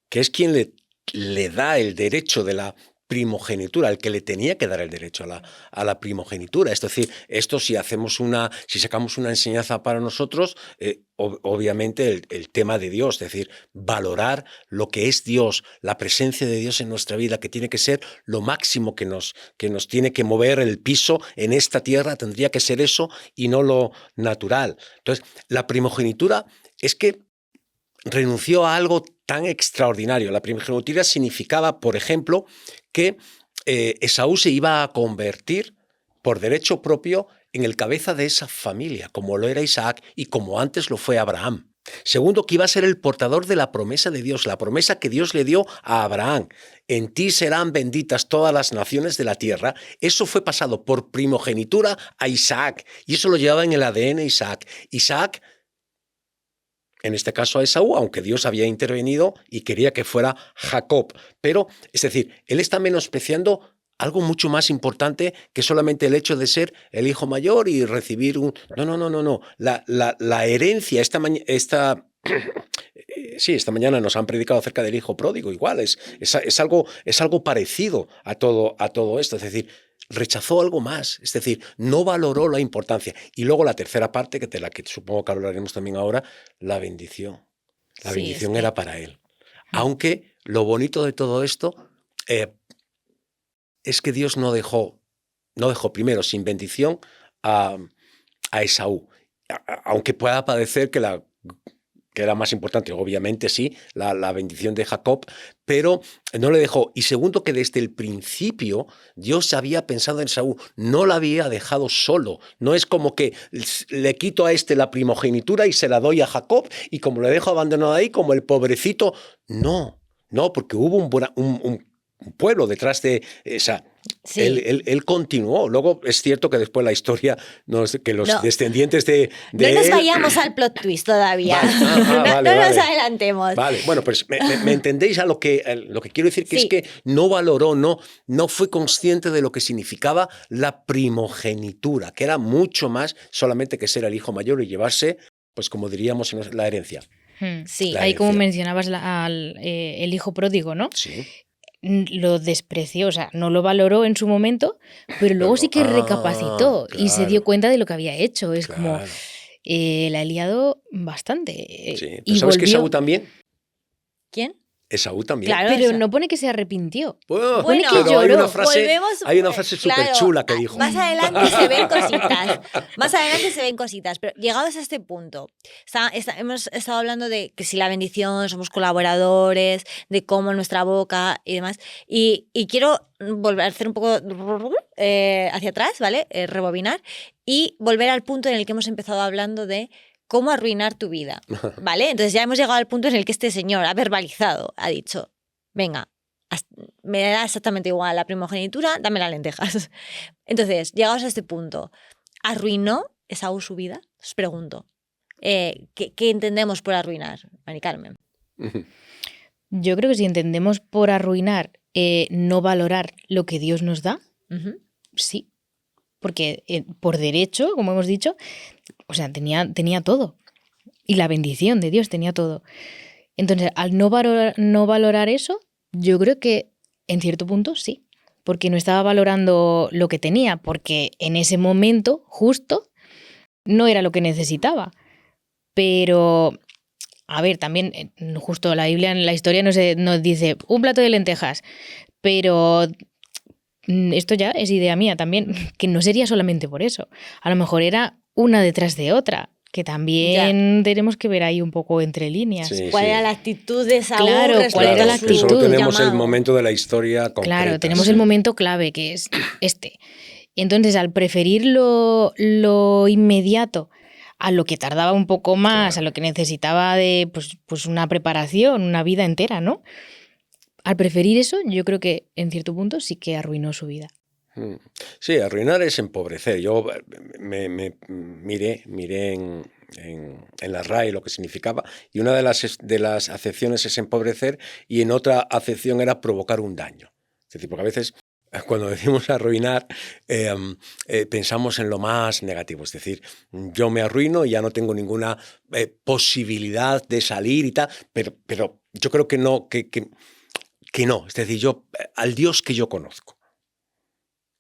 que es quien le da el derecho de la primogenitura, el que le tenía que dar el derecho a la primogenitura. Es decir, esto si sacamos una enseñanza para nosotros, obviamente el tema de Dios, es decir, valorar lo que es Dios, la presencia de Dios en nuestra vida, que tiene que ser lo máximo que nos tiene que mover el piso en esta tierra, tendría que ser eso y no lo natural. Entonces, la primogenitura es que renunció a algo tan extraordinario. La primogenitura significaba, por ejemplo, que Esaú se iba a convertir por derecho propio en el cabeza de esa familia, como lo era Isaac y como antes lo fue Abraham. Segundo, que iba a ser el portador de la promesa de Dios, la promesa que Dios le dio a Abraham. En ti serán benditas todas las naciones de la tierra. Eso fue pasado por primogenitura a Isaac y eso lo llevaba en el ADN de Isaac. Isaac, en este caso a Esaú, aunque Dios había intervenido y quería que fuera Jacob. Pero, es decir, él está menospreciando algo mucho más importante que solamente el hecho de ser el hijo mayor y recibir un... No. La herencia, esta mañana nos han predicado acerca del hijo pródigo, igual, es algo parecido a todo esto, es decir, rechazó algo más, es decir, no valoró la importancia. Y luego la tercera parte, de la que supongo que hablaremos también ahora, la bendición. La Sí, bendición es que- era para él. Aunque lo bonito de todo esto es que Dios no dejó primero sin bendición a Esaú. Aunque pueda parecer que era más importante, obviamente sí, la bendición de Jacob, pero no le dejó. Y segundo, que desde el principio Dios había pensado en Esaú, no la había dejado solo. No es como que le quito a la primogenitura y se la doy a Jacob, y como le dejo abandonado ahí, como el pobrecito, no, porque hubo un pueblo detrás de esa... Sí. Él continuó. Luego es cierto que después la historia, que los No. descendientes de No nos él... vayamos al plot twist todavía. Vale, vale, no nos vale. adelantemos. Vale, bueno, pues me entendéis a lo que quiero decir, que Sí. es que no valoró, no fue consciente de lo que significaba la primogenitura, que era mucho más solamente que ser el hijo mayor y llevarse, pues como diríamos, la herencia. Sí. La Ahí como herencia. mencionabas el hijo pródigo, ¿no? Sí. Lo despreció, o sea, no lo valoró en su momento, pero luego sí que recapacitó y se dio claro, cuenta de lo que había hecho. Es como, claro. la he liado bastante. Sí. ¿Pero Y sabes que volvió, Esaú también? ¿Quién? Esaú también. Claro. pero esa- no pone que se arrepintió. Oh, Pone que pero lloró. hay una frase súper claro, chula que dijo. Más adelante se ven cositas. Más adelante se ven cositas. Pero llegados a este punto, hemos estado hablando de que si la bendición, somos colaboradores, de cómo nuestra boca y demás. Y quiero volver a hacer un poco hacia atrás, ¿vale? Rebobinar y volver al punto en el que hemos empezado hablando de cómo arruinar tu vida, ¿vale? Entonces ya hemos llegado al punto en el que este señor ha verbalizado, ha dicho, venga, me da exactamente igual la primogenitura, dame las lentejas. Entonces, llegados a este punto, ¿arruinó Esaú su vida? Os pregunto. ¿Qué entendemos por arruinar, Mari Carmen? Yo creo que si entendemos por arruinar no valorar lo que Dios nos da, sí. Porque por derecho, como hemos dicho, o sea, tenía todo. Y la bendición de Dios tenía todo. Entonces, al no valorar eso, yo creo que en cierto punto sí. Porque no estaba valorando lo que tenía, porque en ese momento, justo, no era lo que necesitaba. Pero, a ver, también, justo la Biblia en la historia nos dice un plato de lentejas, pero esto ya es idea mía también, que no sería solamente por eso. A lo mejor era una detrás de otra, que también tenemos que ver ahí un poco entre líneas. Sí, ¿Cuál sí. era la actitud de Saúl Claro, respecto ¿cuál era a la su Que solo actitud? tenemos el llamado? momento de la historia concreta. Claro, tenemos sí. el momento clave, que es este. Entonces, al preferir lo inmediato a lo que tardaba un poco más, Claro. a lo que necesitaba de pues una preparación, una vida entera, ¿no? Al preferir eso, yo creo que en cierto punto sí que arruinó su vida. Sí, arruinar es empobrecer. Yo me miré en la RAE lo que significaba, y una de las acepciones es empobrecer, y en otra acepción era provocar un daño. Es decir, porque a veces cuando decimos arruinar, pensamos en lo más negativo. Es decir, yo me arruino y ya no tengo ninguna posibilidad de salir y tal, pero yo creo que no, que no. Es decir, al Dios que yo conozco,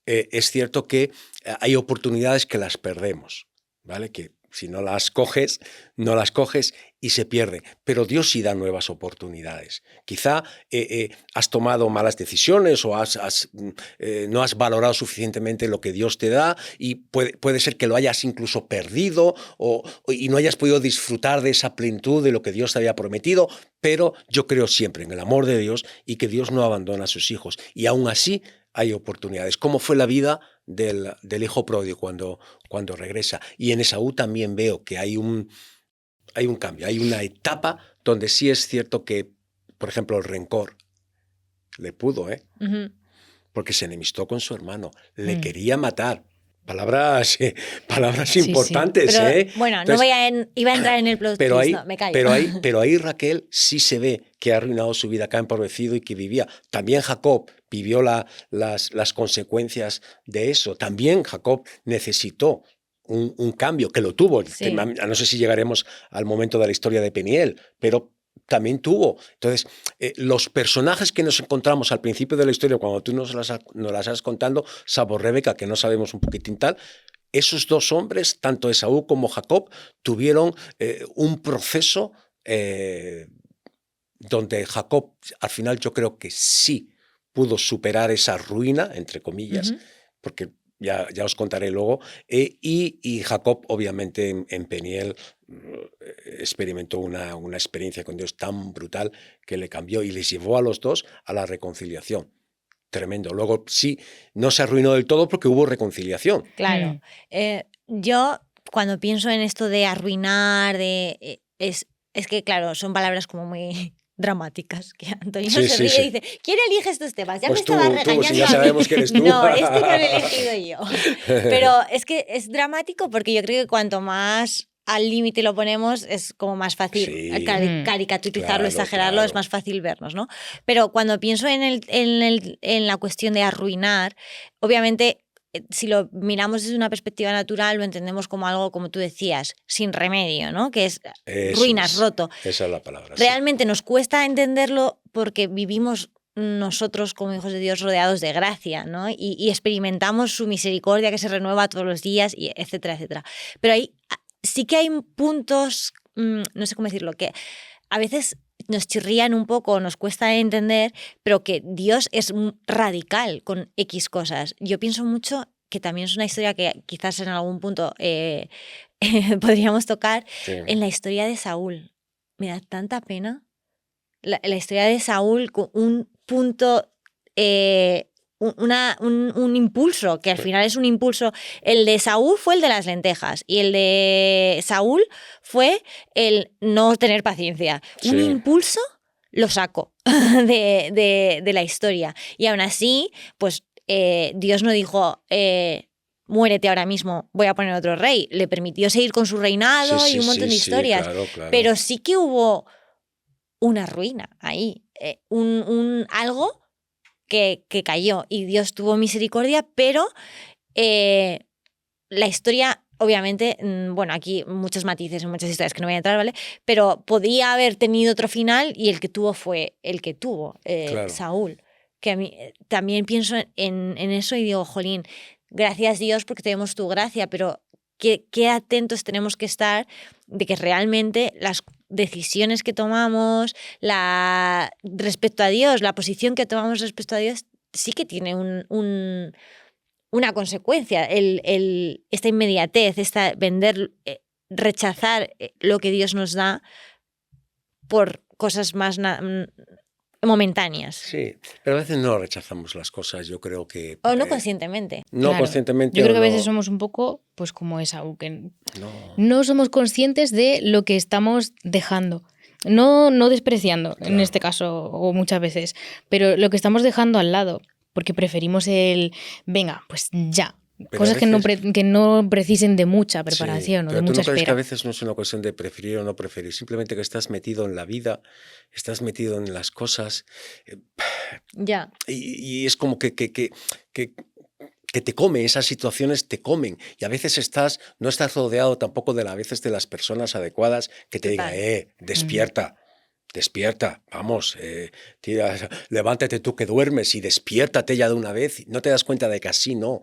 es cierto que hay oportunidades que las perdemos, ¿vale? Que si no las coges y se pierde. Pero Dios sí da nuevas oportunidades. Quizá has tomado malas decisiones o no has valorado suficientemente lo que Dios te da, y puede ser que lo hayas incluso perdido y no hayas podido disfrutar de esa plenitud de lo que Dios te había prometido, pero yo creo siempre en el amor de Dios y que Dios no abandona a sus hijos. Y aún así hay oportunidades. ¿Cómo fue la vida del hijo pródigo cuando regresa? Y en Esaú también veo que hay un cambio, hay una etapa donde sí es cierto que, por ejemplo, el rencor le pudo, porque se enemistó con su hermano, le quería matar. Palabras Sí, importantes, Pero, bueno, Entonces, iba a entrar en el plot pero twist, ahí, no, me callo. pero ahí Raquel sí se ve que ha arruinado su vida, que ha empobrecido y que vivía. También Jacob vivió las consecuencias de eso. También Jacob necesitó un cambio, que lo tuvo. Sí. No sé si llegaremos al momento de la historia de Peniel, pero también tuvo. Entonces, los personajes que nos encontramos al principio de la historia, cuando tú nos las has contando, salvo Rebeca, que no sabemos un poquitín tal, esos dos hombres, tanto Esaú como Jacob, tuvieron un proceso donde Jacob, al final, yo creo que sí pudo superar esa ruina, entre comillas, porque ya os contaré luego, y Jacob, obviamente, en Peniel experimentó una experiencia con Dios tan brutal que le cambió y les llevó a los dos a la reconciliación. Tremendo. Luego sí, no se arruinó del todo porque hubo reconciliación. Claro. Yo, cuando pienso en esto de arruinar, es que, claro, son palabras como muy dramáticas, que Antonio Sí, se sí, ríe sí. y dice, ¿quién elige estos temas? Ya Pues me estaba tú, regañando si ya a mí. sabemos que eres tú. No, este no lo he elegido yo. Pero es que es dramático porque yo creo que cuanto más al límite lo ponemos, es como más fácil Sí, caricaturizarlo, claro, exagerarlo, es claro. más fácil vernos, ¿no? Pero cuando pienso en la cuestión de arruinar, obviamente, si lo miramos desde una perspectiva natural, lo entendemos como algo, como tú decías, sin remedio, ¿no? Que es Eso ruinas, es. roto. Esa es la palabra, sí. Realmente nos cuesta entenderlo porque vivimos nosotros como hijos de Dios rodeados de gracia, ¿no? Y experimentamos su misericordia que se renueva todos los días, y etcétera, etcétera. Pero ahí sí que hay puntos, no sé cómo decirlo, que a veces nos chirrían un poco, nos cuesta entender, pero que Dios es radical con X cosas. Yo pienso mucho que también es una historia que quizás en algún punto podríamos tocar, Sí. en la historia de Saúl. Me da tanta pena la historia de Saúl con un punto, un impulso, que al final es un impulso. El de Saúl fue el de las lentejas y el de Saúl fue el no tener paciencia. Sí. Un impulso lo saco de la historia. Y aún así, pues Dios no dijo... muérete ahora mismo, voy a poner otro rey. Le permitió seguir con su reinado Sí, y un sí, montón de sí, historias. claro, claro. Pero sí que hubo una ruina ahí, algo que cayó y Dios tuvo misericordia, pero la historia, obviamente, bueno, aquí muchos matices, muchas historias que no voy a entrar, ¿vale? Pero podía haber tenido otro final y el que tuvo fue el que tuvo, Claro. Saúl. Que a mí también pienso en eso y digo, jolín, gracias Dios porque tenemos tu gracia, pero qué atentos tenemos que estar de que realmente las decisiones que tomamos respecto a Dios, la posición que tomamos respecto a Dios, sí que tiene una consecuencia. Esta inmediatez, rechazar lo que Dios nos da por cosas más momentáneas. Sí, pero a veces no rechazamos las cosas, yo creo que... O no conscientemente. No Claro. conscientemente. Yo creo que o a veces no. somos un poco pues como Esaú, que No. no somos conscientes de lo que estamos dejando. No despreciando, en Claro. este caso, o muchas veces, pero lo que estamos dejando al lado, porque preferimos venga, pues ya. Pero Cosas a que veces- que no precisen de mucha Sí, preparación o pero de tú mucha no crees que a espera. veces no es una cuestión de preferir o no preferir, simplemente que estás metido en la vida, estás metido en las cosas, Ya. y es como que te come, esas situaciones te comen, y a veces no estás rodeado tampoco a veces de las personas adecuadas que te Total. digan, despierta. Despierta, vamos, tira, levántate tú que duermes y despiértate ya de una vez. No te das cuenta de que así no.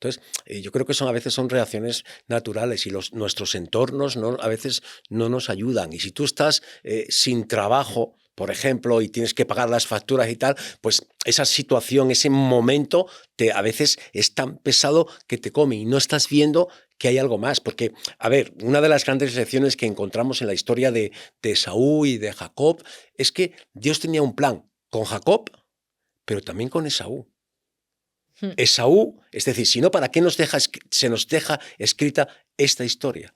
Entonces, yo creo que a veces son reacciones naturales y nuestros entornos a veces no nos ayudan. Y si tú estás sin trabajo, por ejemplo, y tienes que pagar las facturas y tal, pues esa situación, ese momento, a veces es tan pesado que te come y no estás viendo que hay algo más. Porque, a ver, una de las grandes lecciones que encontramos en la historia de Esaú y de Jacob es que Dios tenía un plan con Jacob, pero también con Esaú. Esaú, es decir, si no, ¿para qué se nos deja escrita esta historia?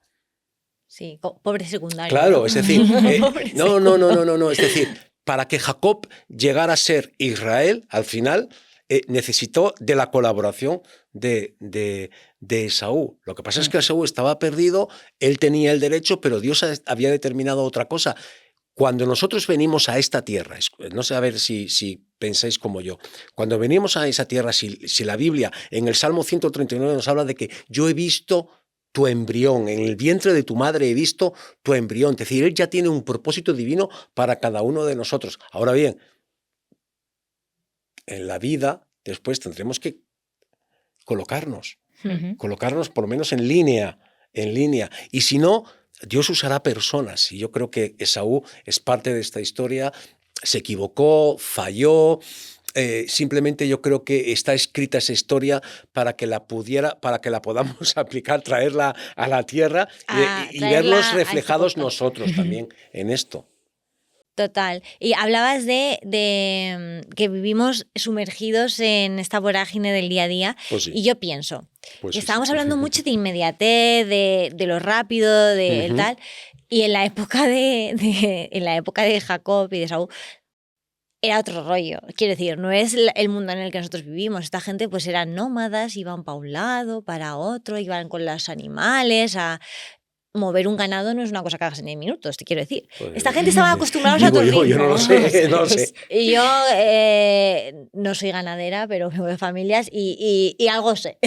Sí, pobre secundario. Claro, ¿no? es decir, Pobre no, es decir, para que Jacob llegara a ser Israel, al final necesitó de la colaboración de Esaú. Lo que pasa es que Esaú estaba perdido, él tenía el derecho, pero Dios había determinado otra cosa. Cuando nosotros venimos a esta tierra, no sé a ver si pensáis como yo, cuando venimos a esa tierra, si la Biblia en el Salmo 139 nos habla de que yo he visto tu embrión, en el vientre de tu madre he visto tu embrión, es decir, Él ya tiene un propósito divino para cada uno de nosotros. Ahora bien, en la vida después tendremos que colocarnos por lo menos en línea, y si no, Dios usará personas, y yo creo que Esaú es parte de esta historia, se equivocó, falló, simplemente yo creo que está escrita esa historia para que la podamos aplicar, traerla a la tierra y verlos reflejados nosotros también en esto. Total. Y hablabas de que vivimos sumergidos en esta vorágine del día a día. Pues sí. Y yo pienso, Pues estábamos sí. hablando mucho de inmediatez, de lo rápido, del tal. Y en la época en la época de Jacob y de Esaú era otro rollo. Quiero decir, no es el mundo en el que nosotros vivimos. Esta gente pues eran nómadas, iban para un lado, para otro, iban con los animales a... Mover un ganado no es una cosa que hagas en 10 minutos, te quiero decir. Pues, Esta gente estaba acostumbrada a otros ritmos. Yo no lo sé, no lo sé. Y yo no soy ganadera, pero vengo de familias y algo sé.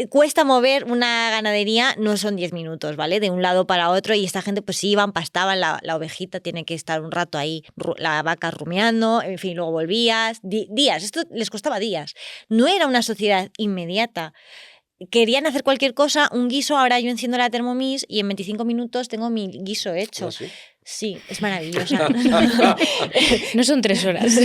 Cuesta mover una ganadería, no son 10 minutos, ¿vale? De un lado para otro, y esta gente pues sí iban, pastaban, la ovejita tiene que estar un rato ahí, la vaca rumiando, en fin, luego volvías. Días, esto les costaba días. No era una sociedad inmediata. Querían hacer cualquier cosa, un guiso, ahora yo enciendo la Thermomix y en 25 minutos tengo mi guiso hecho. ¿Ah, sí? Sí, es maravillosa. No son 3 horas.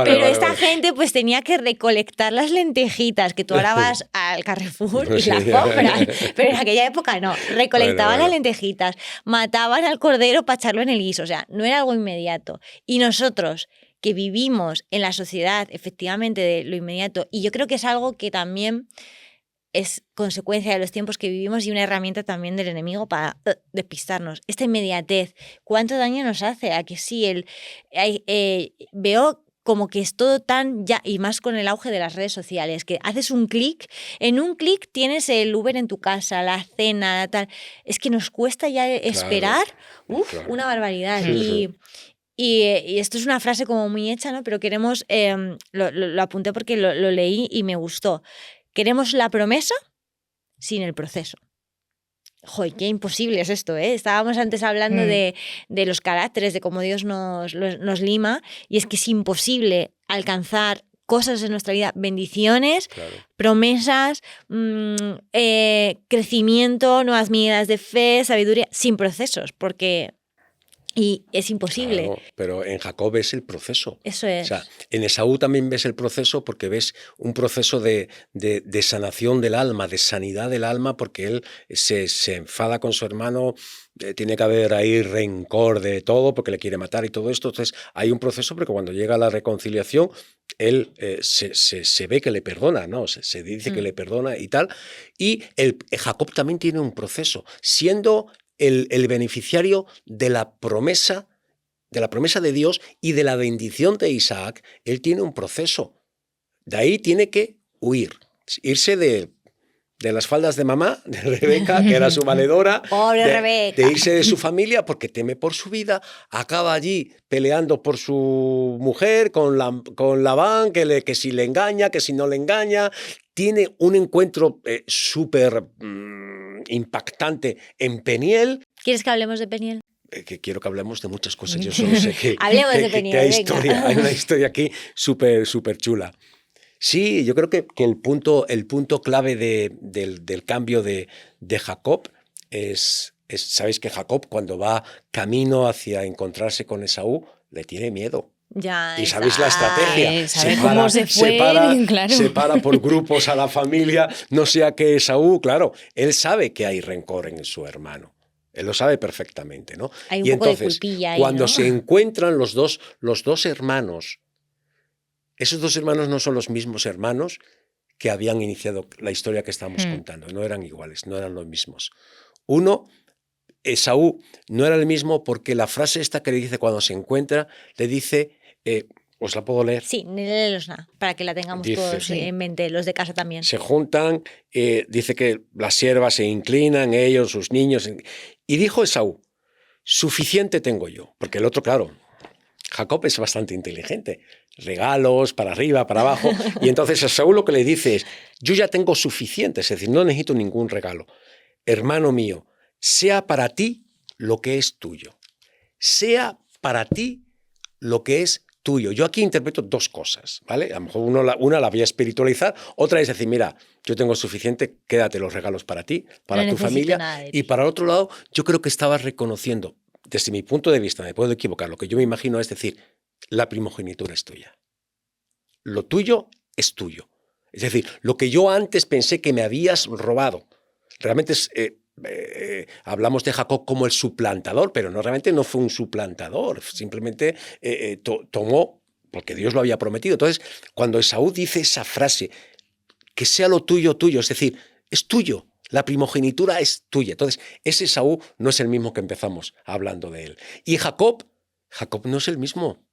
Pero esta gente pues tenía que recolectar las lentejitas, que tú ahora vas al Carrefour y las compras, pero en aquella época no. Recolectaban las lentejitas, mataban al cordero para echarlo en el guiso, o sea, no era algo inmediato. Y nosotros, que vivimos en la sociedad efectivamente de lo inmediato, y yo creo que es algo que también es consecuencia de los tiempos que vivimos y una herramienta también del enemigo para despistarnos. Esta inmediatez, ¿cuánto daño nos hace? A que sí, veo como que es todo tan ya, y más con el auge de las redes sociales, que haces un clic, en un clic tienes el Uber en tu casa, la cena, tal. Es que nos cuesta ya esperar, claro. Una barbaridad. Sí, Y esto es una frase como muy hecha, ¿no? Pero queremos, lo apunté porque lo leí y me gustó. Queremos la promesa sin el proceso. Joder, qué imposible es esto, ¿eh? Estábamos antes hablando de los caracteres, de cómo Dios nos lima, y es que es imposible alcanzar cosas en nuestra vida, bendiciones, promesas, crecimiento, nuevas medidas de fe, sabiduría, sin procesos, porque... Y es imposible. Claro, pero en Jacob ves el proceso. Eso es. O sea, en Esaú también ves el proceso porque ves un proceso de sanación del alma, de sanidad del alma, porque él se enfada con su hermano, tiene que haber ahí rencor de todo porque le quiere matar y todo esto. Entonces hay un proceso porque cuando llega la reconciliación, él se ve que le perdona, ¿no? Se dice que le perdona y tal. Y Jacob también tiene un proceso, siendo el beneficiario de la promesa de Dios y de la bendición de Isaac. Él tiene un proceso. De ahí tiene que huir, irse de las faldas de mamá, de Rebeca, que era su valedora, Pobre Rebeca. de irse de su familia porque teme por su vida, acaba allí peleando por su mujer con Labán, que si le engaña, que si no le engaña. Tiene un encuentro súper impactante en Peniel. ¿Quieres que hablemos de Peniel? Que quiero que hablemos de muchas cosas. Yo solo sé que, Hablemos de Peniel, hay una historia aquí súper chula. Sí, yo creo que el punto clave del cambio de Jacob es, sabéis que Jacob, cuando va camino hacia encontrarse con Esaú, le tiene miedo. Ya y sabéis la estrategia. ¿Sabes cómo se fue? Claro. Separa por grupos a la familia, no sea que Esaú, claro, él sabe que hay rencor en su hermano. Él lo sabe perfectamente, ¿no? Hay un y poco entonces, de culpilla ahí, cuando ¿no? se encuentran los dos hermanos, esos dos hermanos no son los mismos hermanos que habían iniciado la historia que estamos contando. No eran iguales, no eran los mismos. Uno, Esaú, no era el mismo porque la frase esta que le dice cuando se encuentra, le dice, ¿os la puedo leer? Sí, léelosla, para que la tengamos Dice, todos en mente, los de casa también. Se juntan, dice que las siervas se inclinan, ellos, sus niños. Y dijo Esaú, suficiente tengo yo. Porque el otro, claro, Jacob es bastante inteligente. Regalos para arriba, para abajo. Y entonces Esaú lo que le dice es, yo ya tengo suficiente, es decir, no necesito ningún regalo. Hermano mío, sea para ti lo que es tuyo. Sea para ti lo que es tuyo. Yo aquí interpreto dos cosas, ¿vale? A lo mejor una la voy a espiritualizar, otra es decir, mira, yo tengo suficiente, quédate los regalos para ti, para No tu necesito familia. nada de ti. Y para otro lado, yo creo que estabas reconociendo, desde mi punto de vista, me puedo equivocar, lo que yo me imagino es decir, la primogenitura es tuya. Lo tuyo es tuyo. Es decir, lo que yo antes pensé que me habías robado, realmente es... hablamos de Jacob como el suplantador, pero realmente no fue un suplantador, simplemente tomó, porque Dios lo había prometido. Entonces, cuando Esaú dice esa frase, que sea lo tuyo, tuyo, es decir, es tuyo, La primogenitura es tuya. Entonces, ese Esaú no es el mismo que empezamos hablando de él. Y Jacob no es el mismo.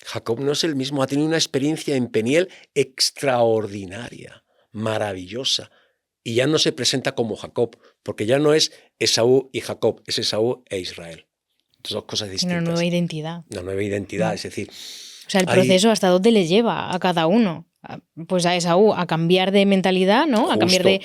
Jacob no es el mismo. Ha tenido una experiencia en Peniel extraordinaria, maravillosa. Y ya no se presenta como Jacob, porque ya no es Esaú y Jacob, es Esaú e Israel. Dos cosas distintas. Una nueva identidad. Una nueva identidad, es decir... O sea, el proceso hasta dónde le lleva a cada uno. Pues a Esaú a cambiar de mentalidad, ¿no? Justo. A cambiar de...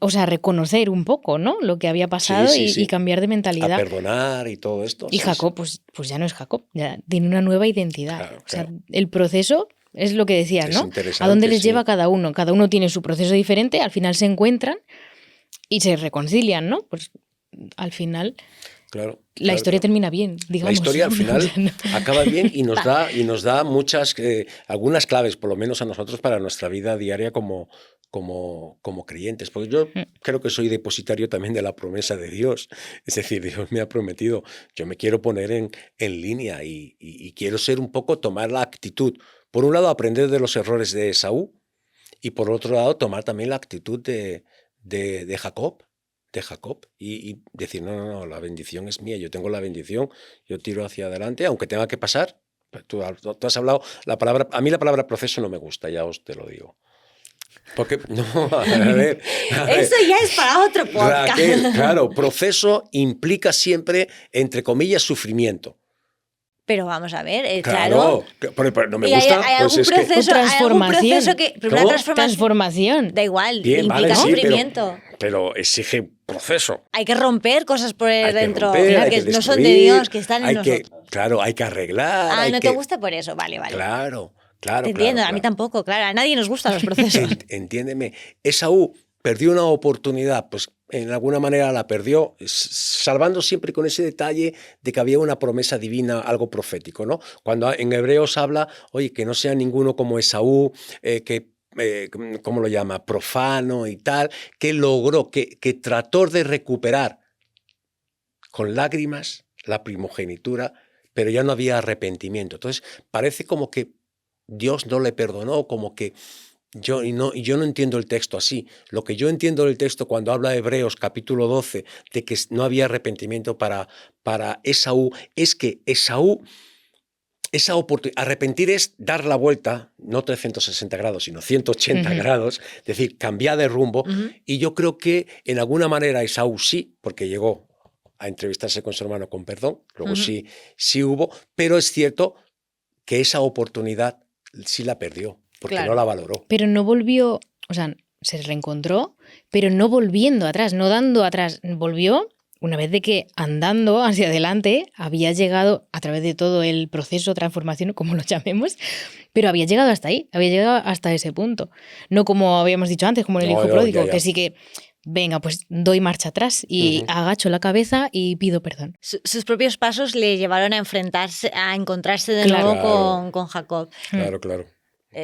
O sea, reconocer un poco, ¿no? Lo que había pasado y cambiar de mentalidad. A perdonar y todo esto. Y Jacob, pues ya no es Jacob, ya tiene una nueva identidad. Claro, o sea, claro. El proceso es lo que decías, Es ¿no? interesante, ¿A dónde les sí. lleva cada uno? Cada uno tiene su proceso diferente, al final se encuentran y se reconcilian, ¿no? Pues al final... Claro, la historia termina bien, digamos. La historia al final acaba bien y nos da muchas, algunas claves, por lo menos a nosotros, para nuestra vida diaria como creyentes. Porque yo creo que soy depositario también de la promesa de Dios. Es decir, Dios me ha prometido, yo me quiero poner en línea y quiero ser un poco, tomar la actitud. Por un lado, aprender de los errores de Esaú y por otro lado, tomar también la actitud de Jacob. Y decir, no, la bendición es mía, yo tengo la bendición, yo tiro hacia adelante, aunque tenga que pasar. Tú has hablado, a mí la palabra proceso no me gusta, ya os te lo digo. Porque, no, a ver. Eso ya es para otro podcast. Raquel, claro, proceso implica siempre, entre comillas, sufrimiento. Pero vamos a ver, claro. Pero no me ¿Y gusta. hay algún proceso, transformación. una transformación. Da igual, bien, implica vale, sufrimiento. Pero exige proceso. Hay que romper cosas por dentro, que no son de Dios, que están en nosotros. Claro, hay que arreglar. No te gusta por eso, vale. Claro. Te entiendo, a mí tampoco, claro, a nadie nos gustan los procesos. Entiéndeme, Esaú perdió una oportunidad, pues en alguna manera la perdió, salvando siempre con ese detalle de que había una promesa divina, algo profético, ¿no? Cuando en Hebreos habla, oye, que no sea ninguno como Esaú, ¿cómo lo llama? Profano y tal, que logró, que trató de recuperar con lágrimas la primogenitura, pero ya no había arrepentimiento. Entonces, parece como que Dios no le perdonó, como que yo no entiendo el texto así. Lo que yo entiendo del texto cuando habla de Hebreos capítulo 12 de que no había arrepentimiento para Esaú, es que Esaú, esa oportunidad, arrepentir es dar la vuelta, no 360 grados, sino 180 grados, es decir, cambiar de rumbo. Y yo creo que en alguna manera Esaú sí, porque llegó a entrevistarse con su hermano con perdón, luego sí hubo, pero es cierto que esa oportunidad sí la perdió, porque no la valoró. Pero no volvió, o sea, se reencontró, pero no volviendo atrás, no dando atrás, volvió una vez de que andando hacia adelante había llegado a través de todo el proceso de transformación, como lo llamemos, pero había llegado hasta ahí, había llegado hasta ese punto. No como habíamos dicho antes, como en el hijo pródigo, que sí que, venga, pues doy marcha atrás y agacho la cabeza y pido perdón. Sus propios pasos le llevaron a enfrentarse, a encontrarse de nuevo con Jacob. Claro.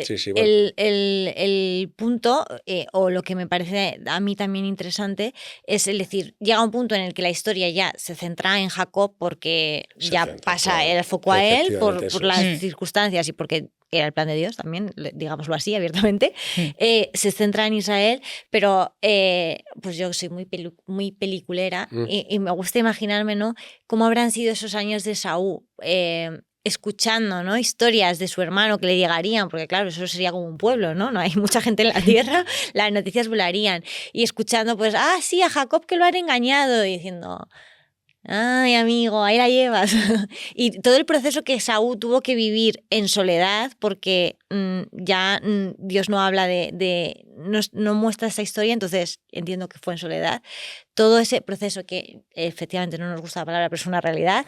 Sí, bueno. El punto, o lo que me parece a mí también interesante, es decir, llega un punto en el que la historia ya se centra en Jacob porque pasa el foco a él por las circunstancias y porque era el plan de Dios también, digámoslo así abiertamente. Se centra en Israel, pero pues yo soy muy peliculera y me gusta imaginarme, ¿no?, cómo habrán sido esos años de Saúl, escuchando, ¿no?, historias de su hermano que le llegarían, porque claro, eso sería como un pueblo, ¿no? No hay mucha gente en la tierra, las noticias volarían, y escuchando, pues, sí, a Jacob que lo han engañado, y diciendo, ay, amigo, ahí la llevas. Y todo el proceso que Saúl tuvo que vivir en soledad, porque Dios no habla no muestra esa historia, entonces entiendo que fue en soledad. Todo ese proceso que efectivamente no nos gusta la palabra, pero es una realidad,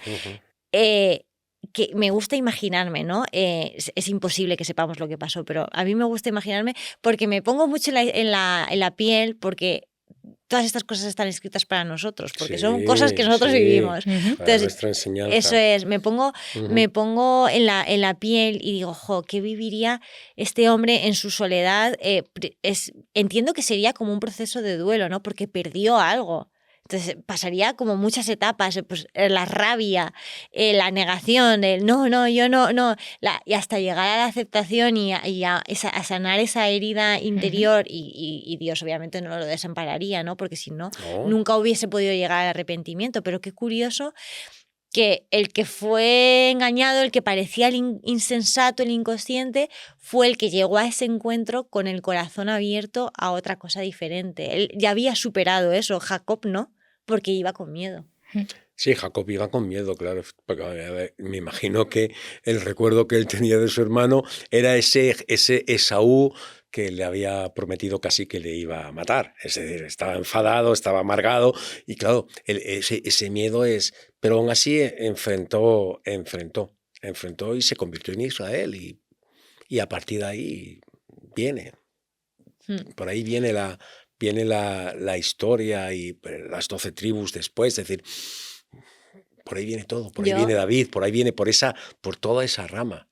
que me gusta imaginarme, ¿no? Es imposible que sepamos lo que pasó, pero a mí me gusta imaginarme porque me pongo mucho en la piel, porque todas estas cosas están escritas para nosotros, porque son cosas que nosotros vivimos. Entonces, nuestra enseñanza. Eso es, me pongo en la piel y digo, ¿qué viviría este hombre en su soledad? Entiendo que sería como un proceso de duelo, ¿no? Porque perdió algo. Entonces pasaría como muchas etapas, pues la rabia, la negación, el no, yo no, y hasta llegar a la aceptación y a sanar esa herida interior y Dios obviamente no lo desampararía, ¿no? Porque si no, No, nunca hubiese podido llegar al arrepentimiento. Pero qué curioso que el que fue engañado, el que parecía el insensato, el inconsciente, fue el que llegó a ese encuentro con el corazón abierto a otra cosa diferente. Él ya había superado eso, Jacob no, porque iba con miedo. sí, Jacob iba con miedo, claro, porque a ver, me imagino que el recuerdo que él tenía de su hermano era ese Esaú que le había prometido casi que le iba a matar. Es decir, estaba enfadado, estaba amargado y claro, ese miedo es... Pero aún así enfrentó y se convirtió en Israel y a partir de ahí viene. Por ahí viene la historia y las 12 tribus después, es decir, por ahí viene todo, por ahí viene David, por ahí viene por toda esa rama.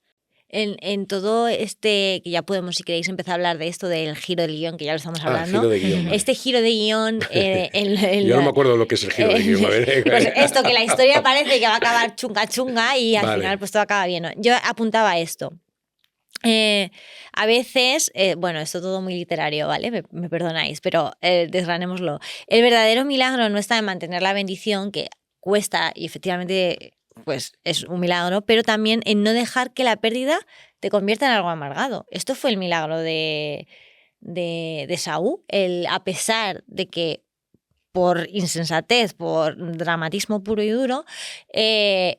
En todo este, que ya podemos, si queréis, empezar a hablar de esto del giro de guión, que ya lo estamos hablando. Giro de guión, vale. Este giro de guión... Yo no me acuerdo lo que es el giro de guión. A ver. Pues esto, que la historia parece que va a acabar chunga y al Vale. final pues todo acaba bien, ¿no? Yo apuntaba esto. A veces, bueno, esto todo muy literario, ¿vale? Me perdonáis, pero desgranémoslo. El verdadero milagro no está en mantener la bendición, que cuesta y efectivamente pues es un milagro, pero también en no dejar que la pérdida te convierta en algo amargado. Esto fue el milagro de Saúl, a pesar de que por insensatez, por dramatismo puro y duro,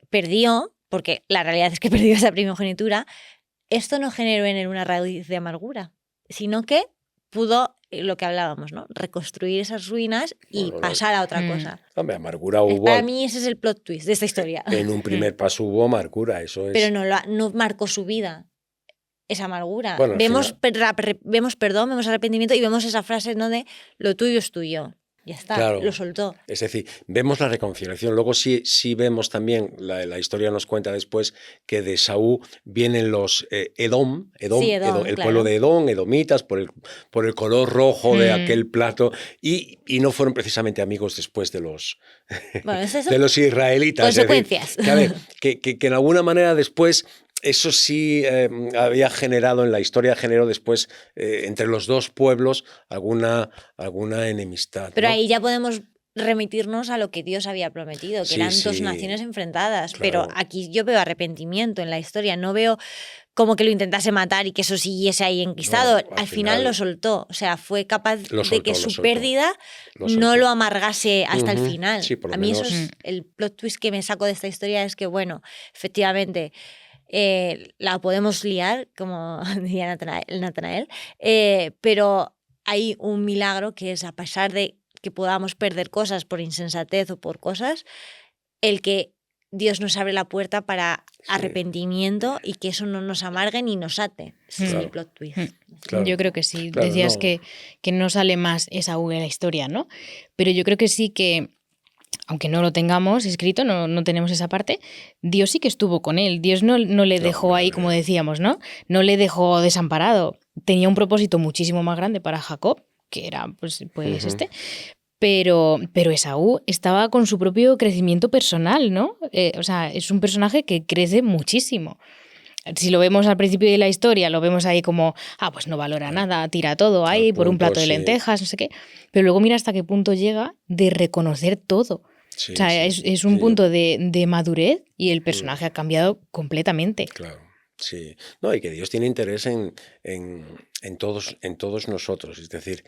perdió, porque la realidad es que perdió esa primogenitura. Esto no generó en él una raíz de amargura, sino que pudo, lo que hablábamos, ¿no? Reconstruir esas ruinas y pasar a otra cosa. Hombre, amargura hubo. Para mí ese es el plot twist de esta historia. En un primer paso hubo amargura, eso es. Pero no marcó su vida, esa amargura. Bueno, vemos perdón, vemos arrepentimiento y vemos esa frase, ¿no? De lo tuyo es tuyo. Ya está, claro. lo soltó. Es decir, vemos la reconciliación. Luego sí vemos también, la historia nos cuenta después que de Saúl vienen los Edom, el claro. pueblo de Edom, edomitas, por el color rojo de aquel plato, y no fueron precisamente amigos después de los, de los israelitas. Consecuencias. Es decir, que en alguna manera después... Eso sí había generado, en la historia generó después entre los dos pueblos alguna enemistad. Pero ¿no? ahí ya podemos remitirnos a lo que Dios había prometido, que eran dos naciones enfrentadas. Claro. Pero aquí yo veo arrepentimiento en la historia, no veo como que lo intentase matar y que eso siguiese ahí enquistado. No, al final lo soltó, o sea, fue capaz de que su soltó. pérdida no lo amargase hasta el final. Sí, por lo a mí menos. Eso es el plot twist que me saco de esta historia, es que, bueno, efectivamente... la podemos liar, como diría Natanael, pero hay un milagro que es, a pesar de que podamos perder cosas por insensatez o por cosas, el que Dios nos abre la puerta para arrepentimiento y que eso no nos amargue ni nos ate. Ese es el plot twist. Claro. Yo creo que sí. Claro, Decías no. que no sale más Esaú en la historia, ¿no? Pero yo creo que sí que, aunque no lo tengamos escrito, no tenemos esa parte, Dios sí que estuvo con él. Dios no le dejó ahí, como decíamos, ¿no? No le dejó desamparado. Tenía un propósito muchísimo más grande para Jacob, que era pues este. Pero Esaú estaba con su propio crecimiento personal, ¿no? O sea, es un personaje que crece muchísimo. Si lo vemos al principio de la historia, lo vemos ahí como, pues no valora nada, tira todo ahí por un plato de lentejas, no sé qué. Pero luego mira hasta qué punto llega de reconocer todo. Sí, o sea, es un punto de madurez y el personaje ha cambiado completamente. Claro, sí. No, y que Dios tiene interés en todos nosotros. Es decir,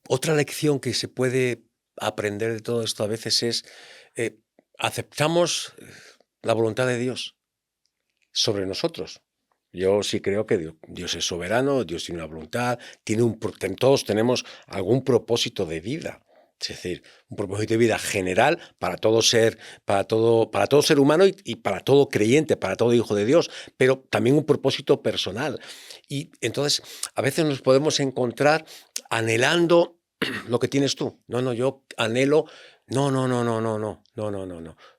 otra lección que se puede aprender de todo esto a veces es aceptamos la voluntad de Dios sobre nosotros. Yo sí creo que Dios es soberano, Dios tiene una voluntad, todos tenemos algún propósito de vida. Es decir, un propósito de vida general para todo ser humano y para todo creyente, para todo hijo de Dios, pero también un propósito personal. Y entonces a veces nos podemos encontrar anhelando lo que tienes tú. No, yo anhelo. No.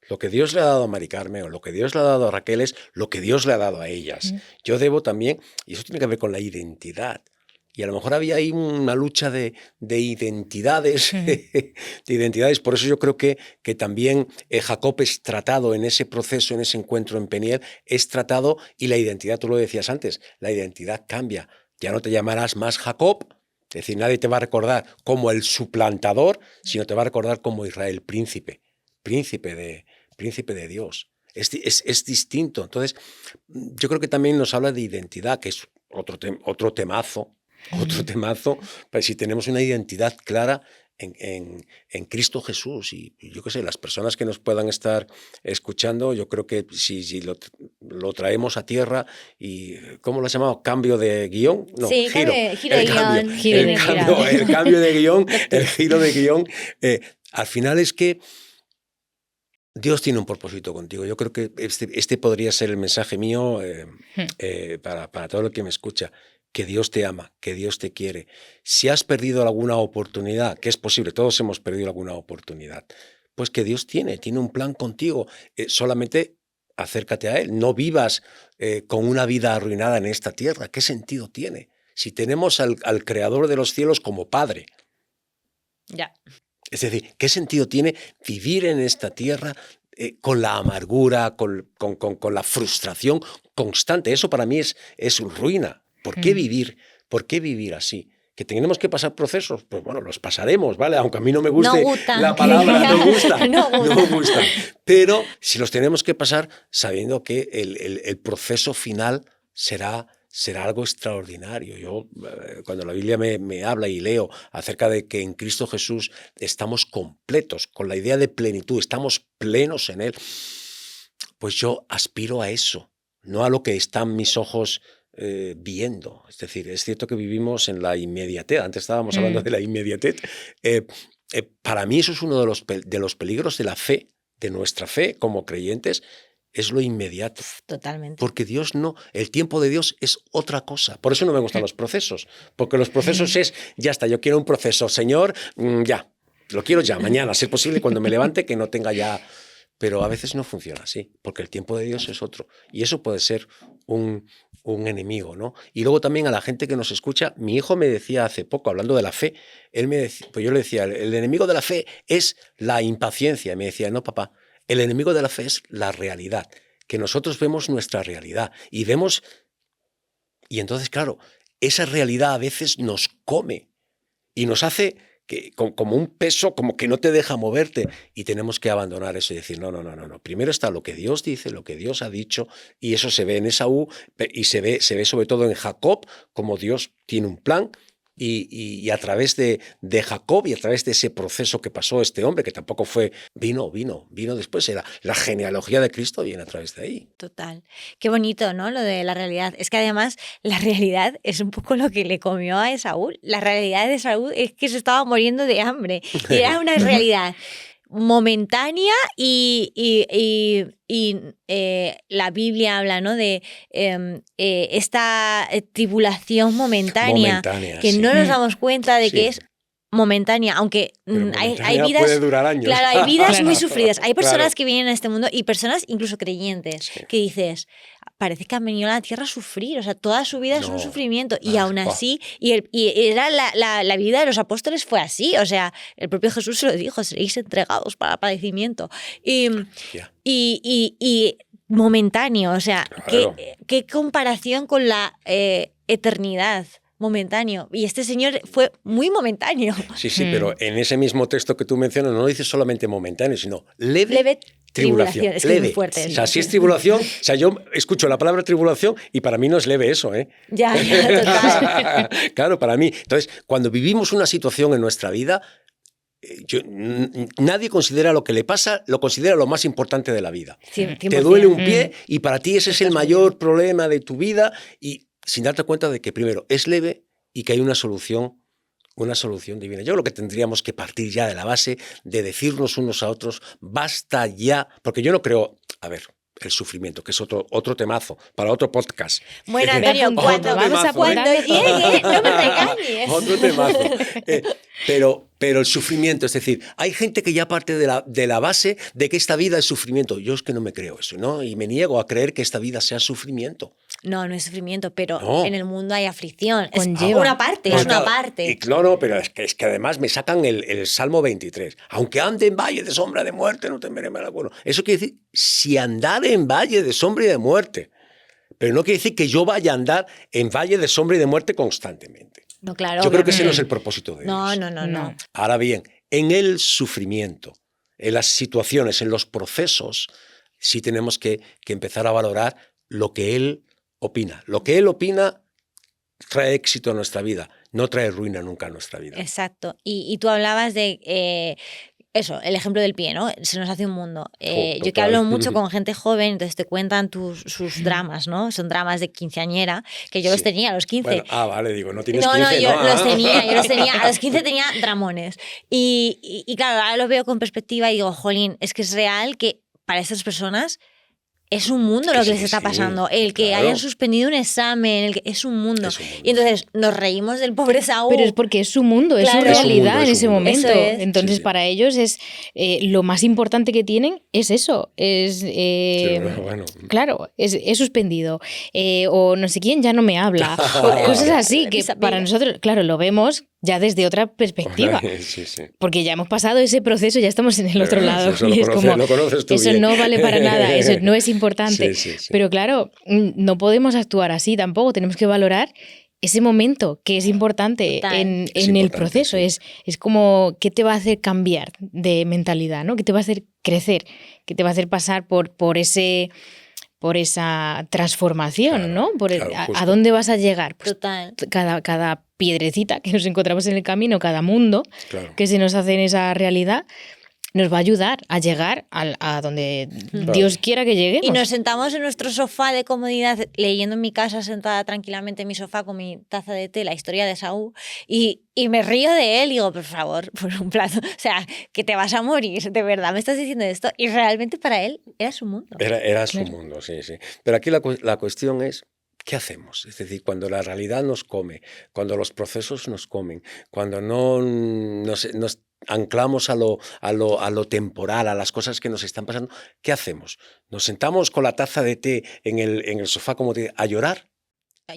Lo que Dios le ha dado a Mari Carmen o lo que Dios le ha dado a Raquel es lo que Dios le ha dado a ellas. Yo debo también, y eso tiene que ver con la identidad. Y a lo mejor había ahí una lucha de identidades, de identidades. Por eso yo creo que también Jacob es tratado en ese proceso, en ese encuentro en Peniel, es tratado, y la identidad, tú lo decías antes, la identidad cambia. Ya no te llamarás más Jacob, es decir, nadie te va a recordar como el suplantador, sino te va a recordar como Israel, príncipe de Dios. Es distinto. Entonces, yo creo que también nos habla de identidad, que es otro temazo, pues si tenemos una identidad clara en Cristo Jesús. Y yo qué sé, las personas que nos puedan estar escuchando, yo creo que si lo traemos a tierra y, ¿cómo lo has llamado? ¿Cambio de guión? No, sí, giro. Giro de guión. El cambio de guión, el giro de guión. Al final es que Dios tiene un propósito contigo. Yo creo que este podría ser el mensaje mío para todo el que me escucha. Que Dios te ama, que Dios te quiere. Si has perdido alguna oportunidad, que es posible, todos hemos perdido alguna oportunidad, pues que Dios tiene un plan contigo. Solamente acércate a Él. No vivas con una vida arruinada en esta tierra. ¿Qué sentido tiene? Si tenemos al Creador de los cielos como Padre. Ya. Es decir, ¿qué sentido tiene vivir en esta tierra con la amargura, con la frustración constante? Eso para mí es ruina. ¿Por qué vivir? ¿Por qué vivir así? ¿Que tenemos que pasar procesos? Pues bueno, los pasaremos, ¿vale? Aunque a mí no me guste la palabra, no gusta. Pero si los tenemos que pasar sabiendo que el proceso final será algo extraordinario. Yo, cuando la Biblia me habla y leo acerca de que en Cristo Jesús estamos completos, con la idea de plenitud, estamos plenos en Él, pues yo aspiro a eso, no a lo que están mis ojos viendo. Es decir, es cierto que vivimos en la inmediatez. Antes estábamos hablando de la inmediatez. Para mí eso es uno de los peligros de la fe, de nuestra fe como creyentes, es lo inmediato. Totalmente. Porque Dios el tiempo de Dios es otra cosa. Por eso no me gustan los procesos. Porque los procesos ya está, yo quiero un proceso, Señor, ya, lo quiero ya, mañana, si es posible, cuando me levante, que no tenga ya... Pero a veces no funciona así, porque el tiempo de Dios es otro. Y eso puede ser un enemigo, ¿no? Y luego también a la gente que nos escucha, mi hijo me decía hace poco, hablando de la fe, pues yo le decía, el enemigo de la fe es la impaciencia. Y me decía, no, papá, el enemigo de la fe es la realidad, que nosotros vemos nuestra realidad y vemos... Y entonces, claro, esa realidad a veces nos come y nos hace... como un peso, como que no te deja moverte, y tenemos que abandonar eso y decir, no. Primero está lo que Dios dice, lo que Dios ha dicho, y eso se ve en Esaú, y se ve sobre todo en Jacob, como Dios tiene un plan, y a través de Jacob y a través de ese proceso que pasó este hombre, que tampoco vino después, era la genealogía de Cristo, viene a través de ahí. Total. Qué bonito, ¿no? Lo de la realidad. Es que además la realidad es un poco lo que le comió a Esaú. La realidad de Esaú es que se estaba muriendo de hambre. Y era una realidad momentánea y la Biblia habla, ¿no? De esta tribulación momentánea que sí. no nos damos cuenta de Sí. que es momentánea, aunque hay vidas, puede durar años. claro, hay vidas Claro. muy sufridas. Hay personas Claro. que vienen a este mundo y personas incluso creyentes Sí. que dices, parece que han venido a la tierra a sufrir, o sea, toda su vida es un No. y Ah, aún así, y era la vida de los apóstoles fue así, o sea, el propio Jesús se lo dijo, seréis entregados para padecimiento. Ya. Y momentáneo, o sea, Claro. qué comparación con la eternidad. Momentáneo. Y este señor fue muy momentáneo. Sí, pero en ese mismo texto que tú mencionas no dice solamente momentáneo, sino leve tribulación. Es que es muy fuerte. O sea, si es tribulación, o sea, yo escucho la palabra tribulación y para mí no es leve eso, ¿eh? Ya, total. Claro, para mí. Entonces, cuando vivimos una situación en nuestra vida, nadie considera lo que le pasa, lo considera lo más importante de la vida. 100%. Te duele un pie y para ti ese es el mayor problema de tu vida, y sin darte cuenta de que primero es leve y que hay una solución divina. Yo creo que tendríamos que partir ya de la base de decirnos unos a otros, basta ya, porque yo no creo, el sufrimiento, que es otro temazo, para otro podcast. Bueno, Antonio, cuando llegue, no me regañes. Otro temazo. Pero el sufrimiento, es decir, hay gente que ya parte de la base de que esta vida es sufrimiento. Yo es que no me creo eso, ¿no? Y me niego a creer que esta vida sea sufrimiento. No, no es sufrimiento, pero No. en el mundo hay aflicción. Es Conlleva. una parte, Pues es una claro, parte. No, pero es que además me sacan el Salmo 23. Aunque ande en valle de sombra de muerte, no temeré mal alguno. Eso quiere decir, si andar en valle de sombra y de muerte. Pero no quiere decir que yo vaya a andar en valle de sombra y de muerte constantemente. No, claro. Yo creo que ese no es obviamente. el propósito de No, Dios. no, no, no. Ahora bien, en el sufrimiento, en las situaciones, en los procesos, sí tenemos que empezar a valorar lo que Él opina. Lo que Él opina trae éxito a nuestra vida, no trae ruina nunca a nuestra vida. Exacto. Y tú hablabas de eso, el ejemplo del pie, ¿no? Se nos hace un mundo. Yo que total. hablo mucho con gente joven, entonces te cuentan sus dramas, ¿no? Son dramas de quinceañera, que yo los Sí. tenía a los 15. Bueno, vale, digo, no tienes No, 15, yo ¿no? los Ah. tenía, yo los tenía. A los 15 tenía dramones. Y claro, ahora lo veo con perspectiva y digo, jolín, es que es real que para estas personas es un mundo Es que lo que sí, les está sí, pasando. El que claro. hayan suspendido un examen, es un mundo. Es un mundo, Y entonces nos reímos del pobre Saúl. Pero es porque es su mundo, es su Claro. Es un realidad mundo, es en un ese mundo. momento. Eso es. Entonces, Sí, sí. para ellos es lo más importante que tienen es eso. Es bueno. claro, es suspendido. O no sé quién ya no me habla. O cosas así que Isabela. para nosotros, claro, lo vemos ya desde otra perspectiva. Sí, sí. Porque ya hemos pasado ese proceso, ya estamos en el otro lado. Eso Y es como, lo conoces tú eso bien. no vale para nada, eso no es importante. Sí, sí, sí. Pero claro, no podemos actuar así tampoco, tenemos que valorar ese momento que es importante Total. en Es el importante, proceso. sí. Es como qué te va a hacer cambiar de mentalidad, ¿no? ¿Qué te va a hacer crecer? ¿Qué te va a hacer pasar por esa transformación, Claro, ¿no? claro, ¿A justo. dónde vas a llegar? Pues Total. cada piedrecita que nos encontramos en el camino, cada mundo Claro. que se nos hace en esa realidad, nos va a ayudar a llegar a donde Dios quiera que lleguemos. Y nos sentamos en nuestro sofá de comodidad, leyendo en mi casa, sentada tranquilamente en mi sofá con mi taza de té, la historia de Saúl, y me río de él y digo, por favor, por un plato, o sea, que te vas a morir, de verdad, me estás diciendo esto. Y realmente para él era su mundo. Era su mundo, sí, sí. Pero aquí la cuestión es, ¿qué hacemos? Es decir, cuando la realidad nos come, cuando los procesos nos comen, cuando no nos anclamos a lo temporal, a las cosas que nos están pasando, ¿qué hacemos? ¿Nos sentamos con la taza de té en el sofá como a llorar?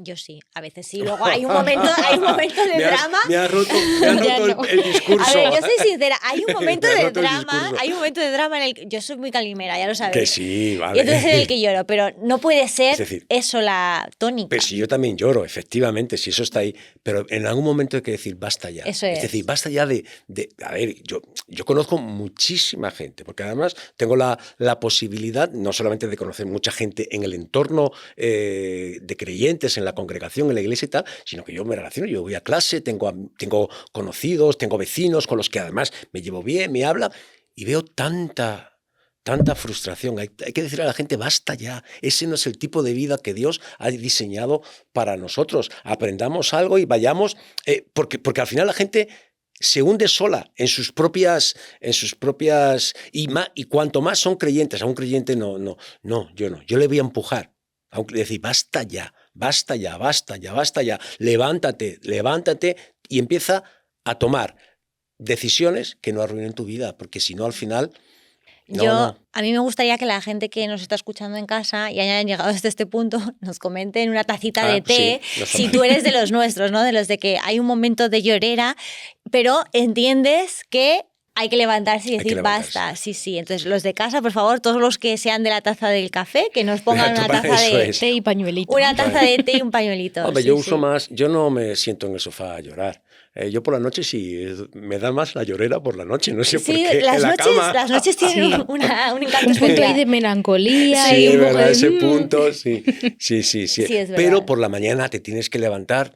Yo sí, a veces sí. Luego hay un momento de drama. Me has roto, Ya no. el discurso. A ver, yo soy sincera, hay un momento Me has de roto el drama, discurso. hay un momento de drama en el que yo soy muy calimera, ya lo sabes. Que sí, vale. Y entonces en el que lloro, pero no puede ser Es decir, eso la tónica. Pero si yo también lloro, efectivamente, si eso está ahí, pero en algún momento hay que decir, basta ya. Eso es. decir, basta ya de a ver, yo conozco muchísima gente, porque además tengo la posibilidad no solamente de conocer mucha gente en el entorno de creyentes, en la congregación, en la iglesia y tal, sino que yo me relaciono, yo voy a clase, tengo conocidos, tengo vecinos con los que además me llevo bien, me hablan, y veo tanta frustración. Hay que decirle a la gente, basta ya. Ese no es el tipo de vida que Dios ha diseñado para nosotros. Aprendamos algo y vayamos, porque al final la gente se hunde sola en sus propias y cuanto más son creyentes, a un creyente yo no. Yo le voy a empujar. Aunque decir, basta ya, levántate y empieza a tomar decisiones que no arruinen tu vida, porque si no al final... A mí me gustaría que la gente que nos está escuchando en casa y hayan llegado hasta este punto nos comente en una tacita de té si tú eres de los nuestros, ¿no? De los de que hay un momento de llorera, pero entiendes que hay que levantarse y decir basta. Sí. Entonces, los de casa, por favor, todos los que sean de la taza del café, que nos pongan una taza de té y pañuelito. Una taza de té y un pañuelito. Hombre, yo uso más, yo no me siento en el sofá a llorar. Yo por la noche sí, me da más la llorera por la noche, no sé por qué. Las noches tienen un encanto un punto especial. ahí de melancolía. Sí, y un es poco verdad, de... ese punto, sí. Sí, es Pero verdad. por la mañana te tienes que levantar.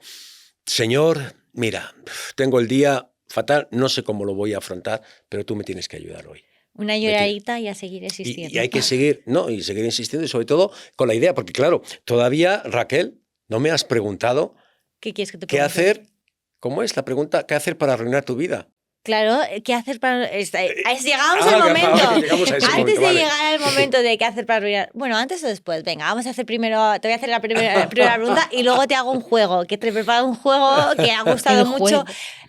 Señor, mira, tengo el día fatal, no sé cómo lo voy a afrontar, pero tú me tienes que ayudar hoy. Una lloradita y a seguir existiendo. Y hay que seguir, y seguir insistiendo, y sobre todo con la idea, porque claro, todavía, Raquel, no me has preguntado ¿Qué quieres que te qué pregunte? hacer, ¿cómo es la pregunta? ¿Qué hacer para arruinar tu vida? Claro, ¿qué hacer para...? Llegamos al momento. Llegamos a ese Antes momento, de vale. llegar al momento de qué hacer para arruinar... Bueno, antes o después. Venga, vamos a hacer primero... Te voy a hacer la primera pregunta y luego te hago un juego. Que te he preparado un juego que ha gustado El mucho. juego.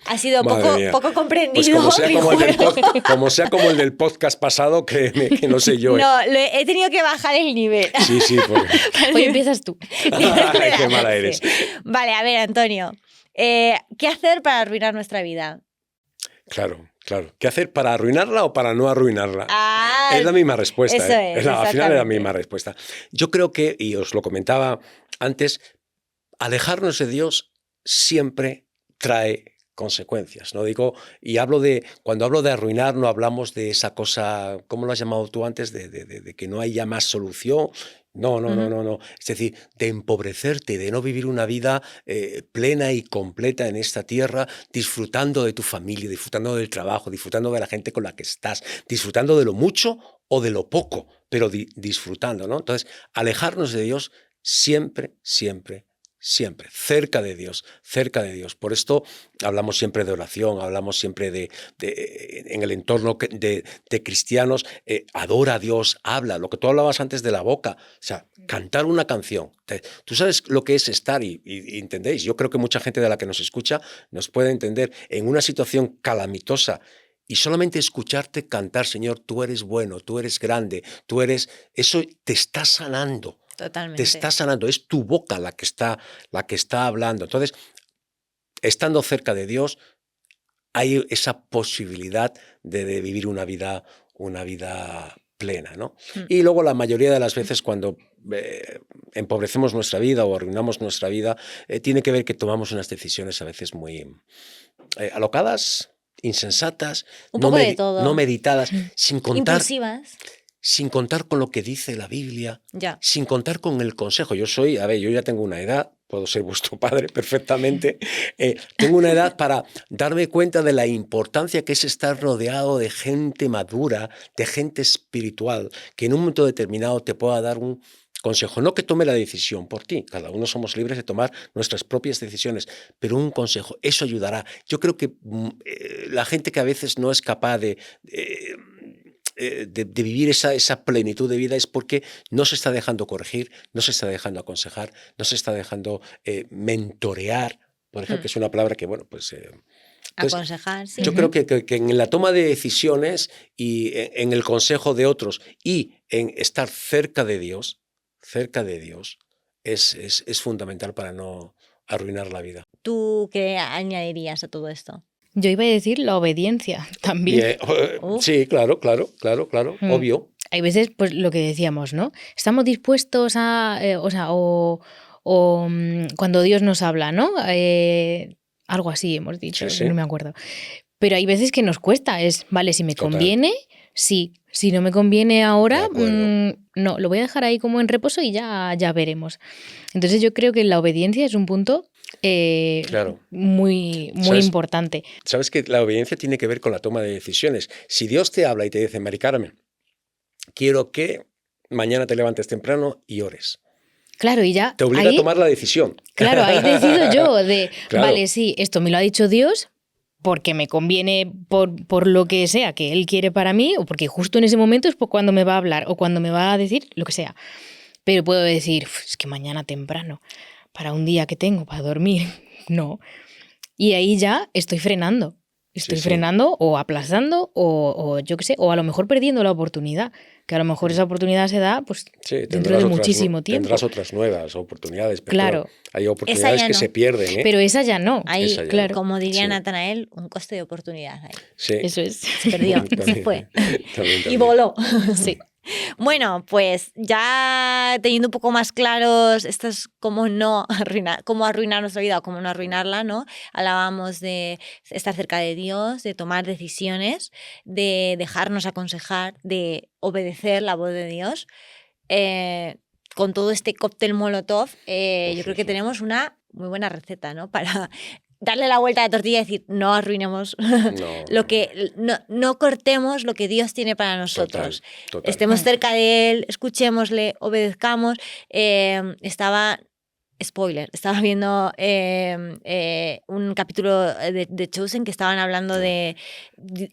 Ha sido Madre mía. poco Pues comprendido. como sea como el del podcast pasado, créeme que no sé yo. No, he tenido que bajar el nivel. Sí, porque... Hoy empiezas tú. Ay, qué mala eres. Vale, a ver, Antonio. ¿Qué hacer para arruinar nuestra vida? Claro. ¿Qué hacer para arruinarla o para no arruinarla? Ah, es la misma respuesta. eso es, Al final es la exactamente. misma respuesta. Yo creo que, y os lo comentaba antes, alejarnos de Dios siempre trae consecuencias, ¿no? Digo, y cuando hablo de arruinar, no hablamos de esa cosa, ¿cómo lo has llamado tú antes? De que no hay ya más solución. No. Es decir, de empobrecerte, de no vivir una vida plena y completa en esta tierra, disfrutando de tu familia, disfrutando del trabajo, disfrutando de la gente con la que estás, disfrutando de lo mucho o de lo poco, pero disfrutando, ¿no? Entonces, alejarnos de Dios siempre, cerca de Dios. Por esto hablamos siempre de oración, hablamos siempre en el entorno de cristianos, adora a Dios, habla, lo que tú hablabas antes de la boca, o sea, cantar una canción. Tú sabes lo que es estar, y entendéis, yo creo que mucha gente de la que nos escucha nos puede entender en una situación calamitosa y solamente escucharte cantar, Señor, tú eres bueno, tú eres grande, eso te está sanando. Totalmente. Te está sanando, es tu boca la que está hablando. Entonces, estando cerca de Dios, hay esa posibilidad de vivir una vida plena, ¿no? Y luego la mayoría de las veces cuando empobrecemos nuestra vida o arruinamos nuestra vida, tiene que ver que tomamos unas decisiones a veces muy alocadas, insensatas, Un poco de todo. no meditadas, Impulsivas. sin contar con lo que dice la Biblia, Ya. sin contar con el consejo. Yo ya tengo una edad, puedo ser vuestro padre perfectamente, tengo una edad para darme cuenta de la importancia que es estar rodeado de gente madura, de gente espiritual, que en un momento determinado te pueda dar un consejo. No que tome la decisión por ti, cada uno somos libres de tomar nuestras propias decisiones, pero un consejo, eso ayudará. Yo creo que la gente que a veces no es capaz de vivir esa plenitud de vida es porque no se está dejando corregir, no se está dejando aconsejar, no se está dejando mentorear, por ejemplo, que es una palabra que, bueno, pues... aconsejar, sí. Yo creo que en la toma de decisiones y en el consejo de otros y en estar cerca de Dios es fundamental para no arruinar la vida. ¿Tú qué añadirías a todo esto? Yo iba a decir la obediencia también. Sí, claro, obvio. Hay veces, pues lo que decíamos, ¿no? Estamos dispuestos a, cuando Dios nos habla, ¿no? Algo así hemos dicho, Sí. no me acuerdo. Pero hay veces que nos cuesta, vale, si me conviene, sí. Si no me conviene ahora, no, lo voy a dejar ahí como en reposo y ya veremos. Entonces yo creo que la obediencia es un punto muy importante. Sabes que la obediencia tiene que ver con la toma de decisiones. Si Dios te habla y te dice, Mari Carmen, quiero que mañana te levantes temprano y ores. Claro, y ya... Te obliga a tomar la decisión. Claro, ahí decido yo Claro. Vale, sí, esto me lo ha dicho Dios porque me conviene por lo que sea que Él quiere para mí o porque justo en ese momento es cuando me va a hablar o cuando me va a decir lo que sea. Pero puedo decir, es que mañana temprano, para un día que tengo para dormir, no. Y ahí ya estoy frenando. Estoy frenando o aplazando o yo qué sé, o a lo mejor perdiendo la oportunidad, que a lo mejor esa oportunidad se da pues dentro de muchísimo tiempo. Tendrás otras nuevas oportunidades, pero claro. Hay oportunidades que se pierden. Pero esa ya no. Ahí, esa ya claro, como diría Natanael, un coste de oportunidad. Ahí. Sí. Eso es. Se perdió, se fue. También. Y voló. Sí. Bueno, pues ya teniendo un poco más claros estas cómo arruinar nuestra vida o cómo no arruinarla, ¿no? Hablábamos de estar cerca de Dios, de tomar decisiones, de dejarnos aconsejar, de obedecer la voz de Dios. Con todo este cóctel Molotov, yo creo que tenemos una muy buena receta, ¿no? Para darle la vuelta a la tortilla y decir, no arruinemos no cortemos lo que Dios tiene para nosotros. Total. Estemos cerca de Él, escuchémosle, obedezcamos. Estaba spoiler, estaba viendo un capítulo de Chosen que estaban hablando de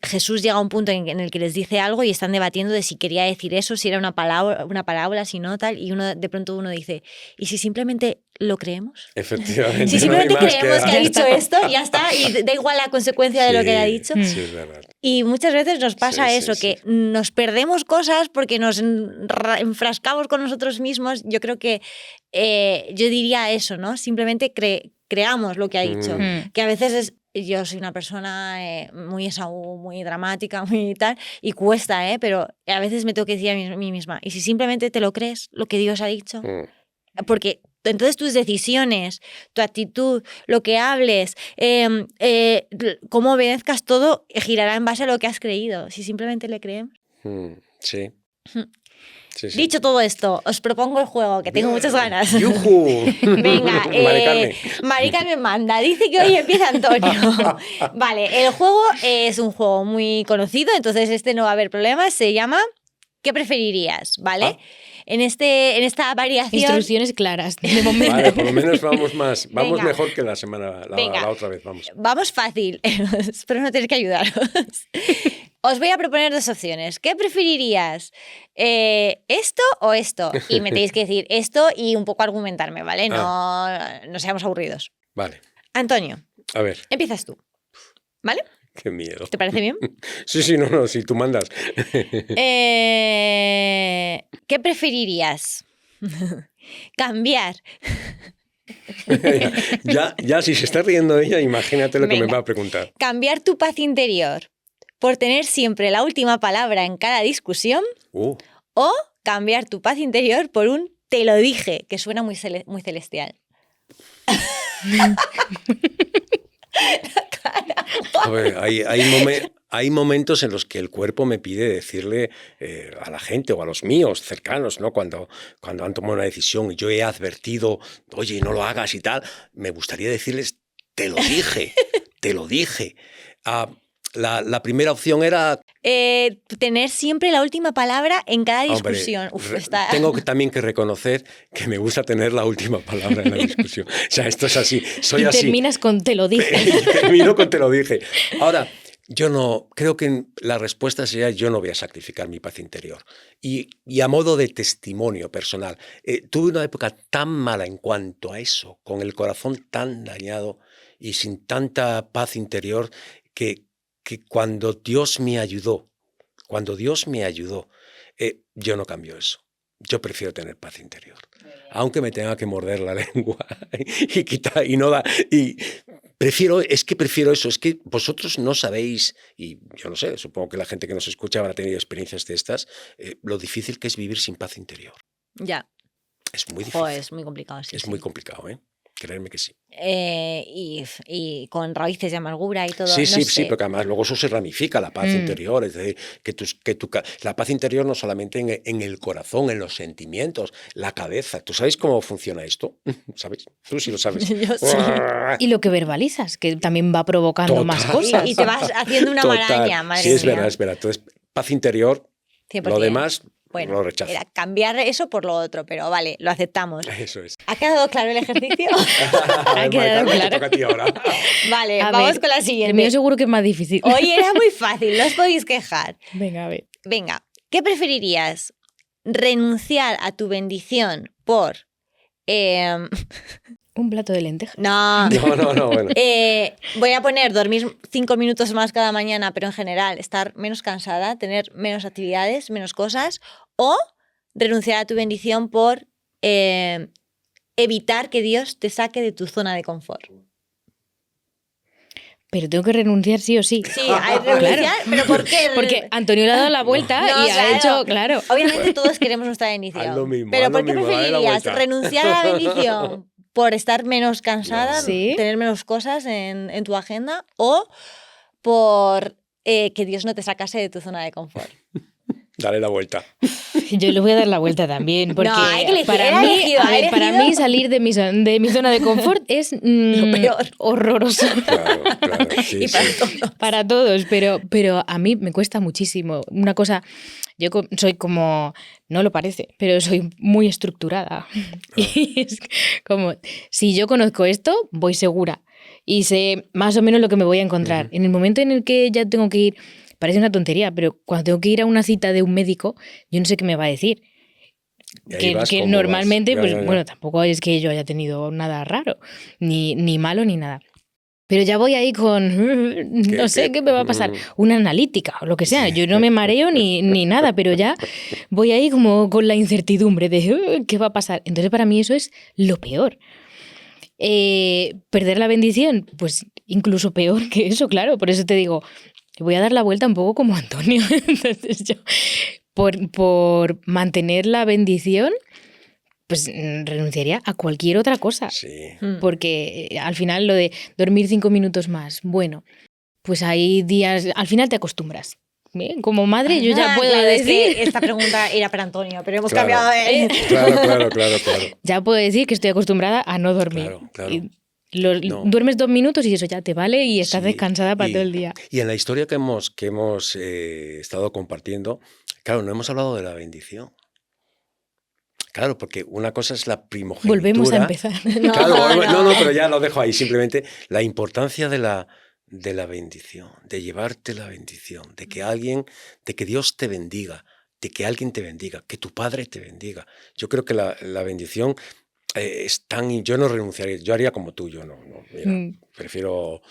Jesús llega a un punto en el que les dice algo y están debatiendo de si quería decir eso, si era una parábola, si no, tal, y de pronto uno dice, ¿y si simplemente lo creemos? Efectivamente. Si simplemente creemos que ha dicho esto, ya está, y da igual la consecuencia de lo que ha dicho. Sí, es verdad. Y muchas veces nos pasa Sí, eso, sí, que nos perdemos cosas porque nos enfrascamos con nosotros mismos. Yo creo que yo diría eso, ¿no? Simplemente creamos lo que ha dicho. Que a veces yo soy una persona muy Esaú, muy dramática, muy tal, y cuesta, pero a veces me tengo que decir a mí misma, ¿y si simplemente te lo crees, lo que Dios ha dicho? Porque entonces tus decisiones, tu actitud, lo que hables, cómo obedezcas, todo girará en base a lo que has creído. Si simplemente le creemos. Sí. Sí, sí. Dicho todo esto, os propongo el juego, que tengo muchas ganas. ¡Yujú! Venga, Mari Carmen manda. Dice que hoy empieza Antonio. Vale, el juego es un juego muy conocido, entonces no va a haber problemas. Se llama ¿Qué preferirías? ¿Vale? En esta variación... Instrucciones claras, de momento. Vale, por lo menos vamos Venga. mejor que la otra vez. Vamos fácil. Espero no tener que ayudaros. Os voy a proponer 2 opciones. ¿Qué preferirías? ¿Esto o esto? Y me tenéis que decir esto y un poco argumentarme, ¿vale? No seamos aburridos. Vale. Antonio, A ver. empiezas tú. ¿Vale? Qué miedo. ¿Te parece bien? Sí, no, si tú mandas. ¿Qué preferirías? Cambiar. ya, si se está riendo ella, imagínate lo que me Venga. va a preguntar. Cambiar tu paz interior por tener siempre la última palabra en cada discusión o cambiar tu paz interior por un te lo dije, que suena muy celestial. A ver, hay momentos en los que el cuerpo me pide decirle a la gente o a los míos cercanos, ¿no? Cuando han tomado una decisión y yo he advertido, oye, no lo hagas y tal, me gustaría decirles, te lo dije, te lo dije. La primera opción era... tener siempre la última palabra en cada discusión. Hombre, tengo también que reconocer que me gusta tener la última palabra en la discusión. O sea, esto es así, soy así. Terminas con te lo dije. Termino con te lo dije. Ahora, yo no, creo que la respuesta sería yo no voy a sacrificar mi paz interior. Y a modo de testimonio personal, tuve una época tan mala en cuanto a eso, con el corazón tan dañado y sin tanta paz interior que cuando Dios me ayudó, yo no cambio eso. Yo prefiero tener paz interior. Aunque me tenga que morder la lengua y quitar y no da... prefiero eso, es que vosotros no sabéis, y yo no sé, supongo que la gente que nos escucha habrá tenido experiencias de estas, lo difícil que es vivir sin paz interior. Ya. Es muy difícil. Es muy complicado, sí. Es muy complicado, Créeme que sí. Y con raíces de amargura y todo. Sí, porque además luego eso se ramifica, la paz interior. Es decir, la paz interior no solamente en el corazón, en los sentimientos, la cabeza. ¿Tú sabes cómo funciona esto? ¿Sabes? Tú sí lo sabes. Yo sí. Y lo que verbalizas, que también va provocando más cosas. Y te vas haciendo una maraña, madre mía. Sí, es mía. verdad. Entonces, paz interior, 100%. Lo demás... Bueno, lo rechazo. era cambiar eso por lo otro, pero vale, lo aceptamos. Eso es. ¿Ha quedado claro el ejercicio? Ha quedado Te claro. toca a ti ahora. Vale, A vamos ver, con la siguiente. El mío seguro que es más difícil. Hoy era muy fácil, no os podéis quejar. Venga, a ver. Venga, ¿qué preferirías? ¿Renunciar a tu bendición por... Un plato de lentejas. No, bueno. voy a poner dormir 5 minutos más cada mañana, pero en general estar menos cansada, tener menos actividades, menos cosas, o renunciar a tu bendición por evitar que Dios te saque de tu zona de confort. Pero tengo que renunciar sí o sí. Sí, hay que renunciar, pero ¿por qué? Porque Antonio le ha dado la vuelta No, y ha hecho, claro. Obviamente todos queremos nuestra bendición. Haz lo mismo, pero haz lo ¿por qué mismo, dale la preferirías vuelta. renunciar a la bendición por estar menos cansada, Sí. tener menos cosas en tu agenda, o por que Dios no te sacase de tu zona de confort? Dale la vuelta. Yo le voy a dar la vuelta también, porque hay que elegir, para mí, elegido, a ver, para elegido. mí salir de mi zona de confort es Lo peor. horroroso. Claro, claro. Sí, Y para sí. todos. Para todos, pero a mí me cuesta muchísimo. Una cosa, soy como, no lo parece, pero soy muy estructurada. Y es como, si yo conozco esto, voy segura y sé más o menos lo que me voy a encontrar. Ujú. En el momento en el que ya tengo que ir, parece una tontería, pero cuando tengo que ir a una cita de un médico, yo no sé qué me va a decir. Y ahí vas Que como vas. normalmente, Ya, pues ya, ya. bueno, tampoco es que yo haya tenido nada raro, ni malo, ni nada. Pero ya voy ahí con, no sé qué me va a pasar, una analítica o lo que sea. Yo no me mareo ni nada, pero ya voy ahí como con la incertidumbre de qué va a pasar. Entonces para mí eso es lo peor. Perder la bendición, pues incluso peor que eso, claro. Por eso te digo, voy a dar la vuelta un poco como Antonio. Entonces yo, por mantener la bendición, pues renunciaría a cualquier otra cosa. Sí. Porque al final lo de dormir 5 minutos más, bueno, pues hay días, al final te acostumbras. Como madre yo ya puedo Claro, es decir, que esta pregunta era para Antonio, pero hemos Claro. cambiado de... Claro. ya puedo decir que estoy acostumbrada a no dormir. Claro. Y No. duermes 2 minutos y eso ya te vale y estás Sí, descansada para todo el día. Y en la historia que hemos estado compartiendo, claro, no hemos hablado de la bendición. Claro, porque una cosa es la primogenitura. Volvemos a empezar. No, pero ya lo dejo ahí. Simplemente la importancia de la bendición, de llevarte la bendición, de que Dios te bendiga, de que alguien te bendiga, que tu padre te bendiga. Yo creo que la bendición es tan... Yo no renunciaría, yo haría como tú, yo no. Mira, prefiero...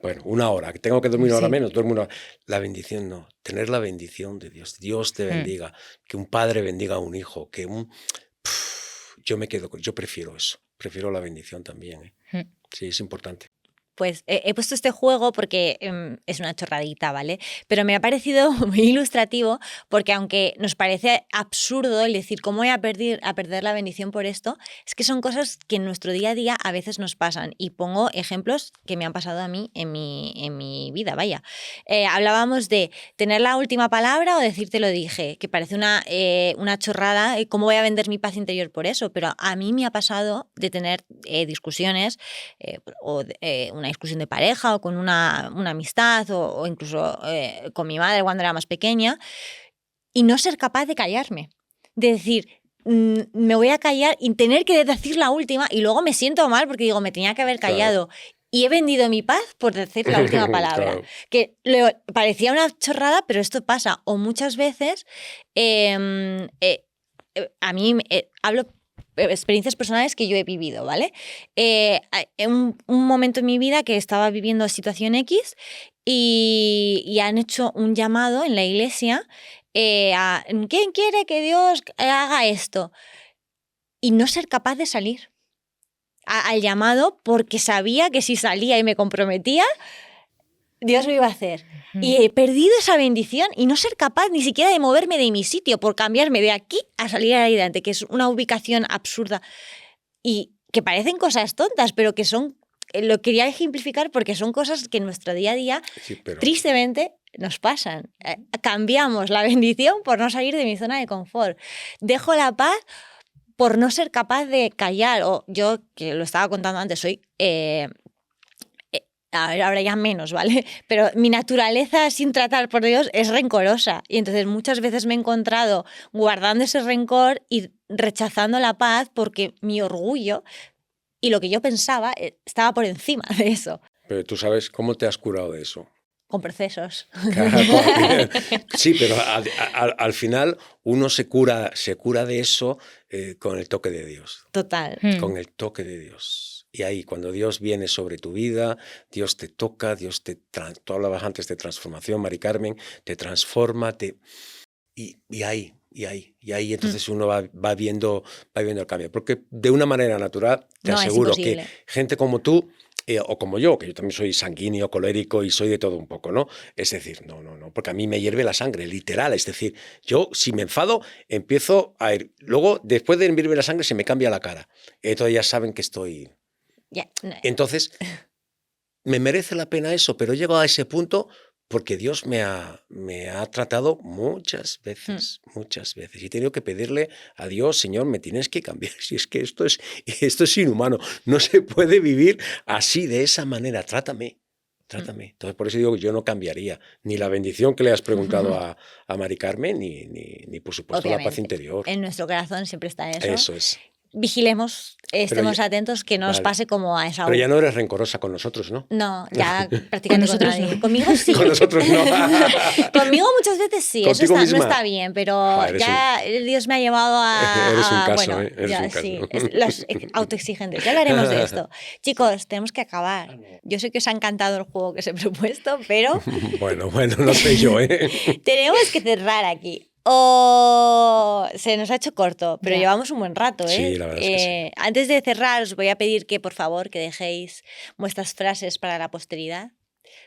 Bueno, 1 hora, que tengo que dormir 1 hora Sí. menos, duermo 1 hora. La bendición no, tener la bendición de Dios. Dios te bendiga, que un padre bendiga a un hijo, que un... yo prefiero eso, prefiero la bendición también. Sí, es importante. Pues he puesto este juego porque es una chorradita, ¿vale? Pero me ha parecido muy ilustrativo porque aunque nos parece absurdo el decir cómo voy a perder la bendición por esto, es que son cosas que en nuestro día a día a veces nos pasan. Y pongo ejemplos que me han pasado a mí en mi vida, vaya. Hablábamos de tener la última palabra o decirte lo dije, que parece una chorrada, ¿cómo voy a vender mi paz interior por eso? Pero a mí me ha pasado de tener discusiones o una discusión de pareja o con una amistad o incluso con mi madre cuando era más pequeña y no ser capaz de callarme, de decir, me voy a callar y tener que decir la última y luego me siento mal porque digo, me tenía que haber callado. Claro. Y he vendido mi paz por decir la última palabra. Claro. Que parecía una chorrada, pero esto pasa. O muchas veces, a mí hablo experiencias personales que yo he vivido, ¿vale? En un momento en mi vida que estaba viviendo situación X y han hecho un llamado en la iglesia a ¿quién quiere que Dios haga esto? Y no ser capaz de salir al llamado porque sabía que si salía y me comprometía, Dios lo iba a hacer. Y he perdido esa bendición y no ser capaz ni siquiera de moverme de mi sitio por cambiarme de aquí a salir ahí adelante, que es una ubicación absurda y que parecen cosas tontas, pero que son, lo quería ejemplificar porque son cosas que en nuestro día a día, tristemente, nos pasan. Cambiamos la bendición por no salir de mi zona de confort. Dejo la paz por no ser capaz de callar. O yo, que lo estaba contando antes, soy... ahora ya menos, ¿vale? Pero mi naturaleza sin tratar por Dios es rencorosa y entonces muchas veces me he encontrado guardando ese rencor y rechazando la paz porque mi orgullo y lo que yo pensaba estaba por encima de eso. Pero tú sabes cómo te has curado de eso. Con procesos. Sí, pero al final uno se cura de eso con el toque de Dios. Total. Con el toque de Dios. Y ahí, cuando Dios viene sobre tu vida, Dios te toca, tú hablabas antes de transformación, Mari Carmen, te transforma, y ahí entonces uno va viendo el cambio. Porque de una manera natural, te aseguro que gente como tú, o como yo, que yo también soy sanguíneo, colérico y soy de todo un poco, ¿no? Es decir, no, porque a mí me hierve la sangre, literal. Es decir, yo si me enfado, empiezo a ir. Luego, después de hervirme la sangre, se me cambia la cara. Entonces ya saben que estoy... Entonces, me merece la pena eso, pero llego a ese punto porque Dios me ha tratado muchas veces. Y he tenido que pedirle a Dios, Señor, me tienes que cambiar. Si es que esto es inhumano. No se puede vivir así, de esa manera. Trátame. Entonces, por eso digo que yo no cambiaría ni la bendición que le has preguntado a Mari Carmen, ni por supuesto la paz interior. En nuestro corazón siempre está eso. Eso es. Vigilemos, estemos atentos, que no nos pase como a Esaú. Pero ya no eres rencorosa con nosotros, ¿no? No, ya prácticamente con nadie. No. Conmigo sí. Con nosotros no. Conmigo muchas veces sí, eso no está bien, pero ya Dios me ha llevado a... Eres un caso, bueno, eres ya, un caso. Sí, los autoexigentes. Ya hablaremos de esto. Chicos, tenemos que acabar. Yo sé que os ha encantado el juego que os he propuesto, pero... Bueno, no sé yo, ¿eh? Tenemos que cerrar aquí. Se nos ha hecho corto, pero llevamos un buen rato, ¿eh? Sí, la verdad es que sí. Antes de cerrar, os voy a pedir que, por favor, que dejéis vuestras frases para la posteridad,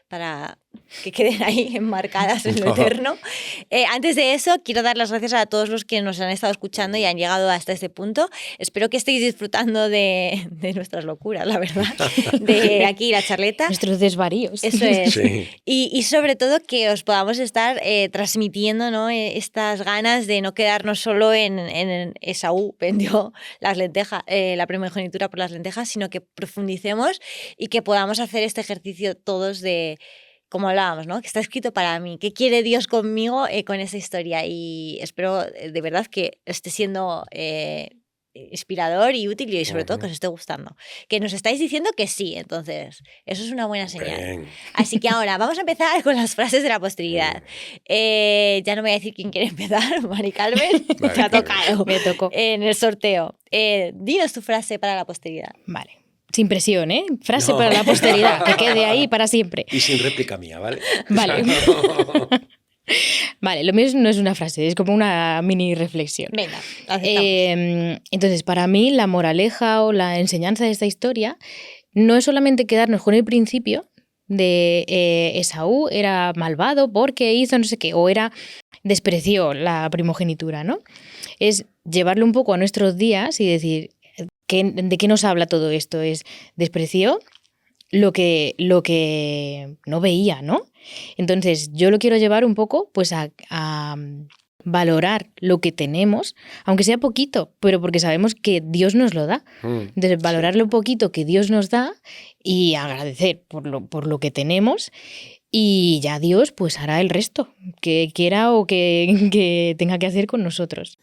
para que queden ahí enmarcadas en lo eterno. Antes de eso, quiero dar las gracias a todos los que nos han estado escuchando y han llegado hasta este punto. Espero que estéis disfrutando de nuestras locuras, la verdad, de aquí la charleta. Nuestros desvaríos. Eso es. Sí. Y sobre todo que os podamos estar transmitiendo, ¿no? Estas ganas de no quedarnos solo en Esaú vendió las lentejas, la primogenitura por las lentejas, sino que profundicemos y que podamos hacer este ejercicio todos de, como hablábamos, ¿no? Que está escrito para mí. ¿Qué quiere Dios conmigo con esa historia? Y espero de verdad que esté siendo inspirador y útil y sobre todo que os esté gustando. Que nos estáis diciendo que sí, entonces eso es una buena señal. Bien. Así que ahora vamos a empezar con las frases de la posteridad. Ya no voy a decir quién quiere empezar, Mari Carmen. Vale, Te ha tocado. Me tocó. En el sorteo. Dinos tu frase para la posteridad. Vale. Sin presión, ¿eh? Frase para la posteridad, que quede ahí para siempre. Y sin réplica mía, ¿vale? Vale. Vale, lo mío no es una frase, es como una mini reflexión. Venga, aceptamos. Entonces, para mí, la moraleja o la enseñanza de esta historia no es solamente quedarnos con el principio de Esaú era malvado porque hizo no sé qué, o despreció la primogenitura, ¿no? Es llevarlo un poco a nuestros días y decir, ¿de qué nos habla todo esto? Despreció lo que no veía, ¿no? Entonces, yo lo quiero llevar un poco pues a valorar lo que tenemos, aunque sea poquito, pero porque sabemos que Dios nos lo da. Entonces, valorar lo poquito que Dios nos da y agradecer por lo que tenemos, y ya Dios pues hará el resto, que quiera o que tenga que hacer con nosotros.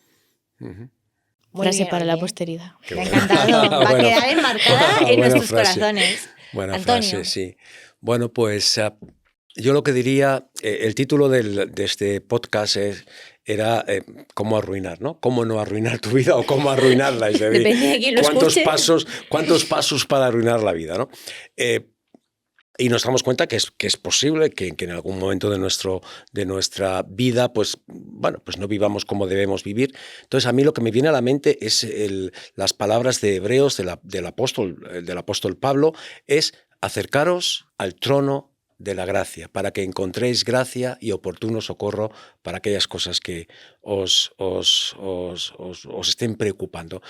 Frase bien, para la posteridad. Me ha encantado. Va a quedar enmarcada en nuestros corazones. Buena Antonio. frase, sí. Bueno, pues yo lo que diría, el título de este podcast era cómo arruinar, ¿no? Cómo no arruinar tu vida o cómo arruinarla. Depende de quién lo escuche. ¿Cuántos pasos para arruinar la vida, ¿no? Y nos damos cuenta que es posible que en algún momento de nuestra vida, pues no vivamos como debemos vivir. Entonces, a mí lo que me viene a la mente es las palabras de Hebreos del apóstol Pablo, es acercaros al trono de la gracia, para que encontréis gracia y oportuno socorro para aquellas cosas que os estén preocupando.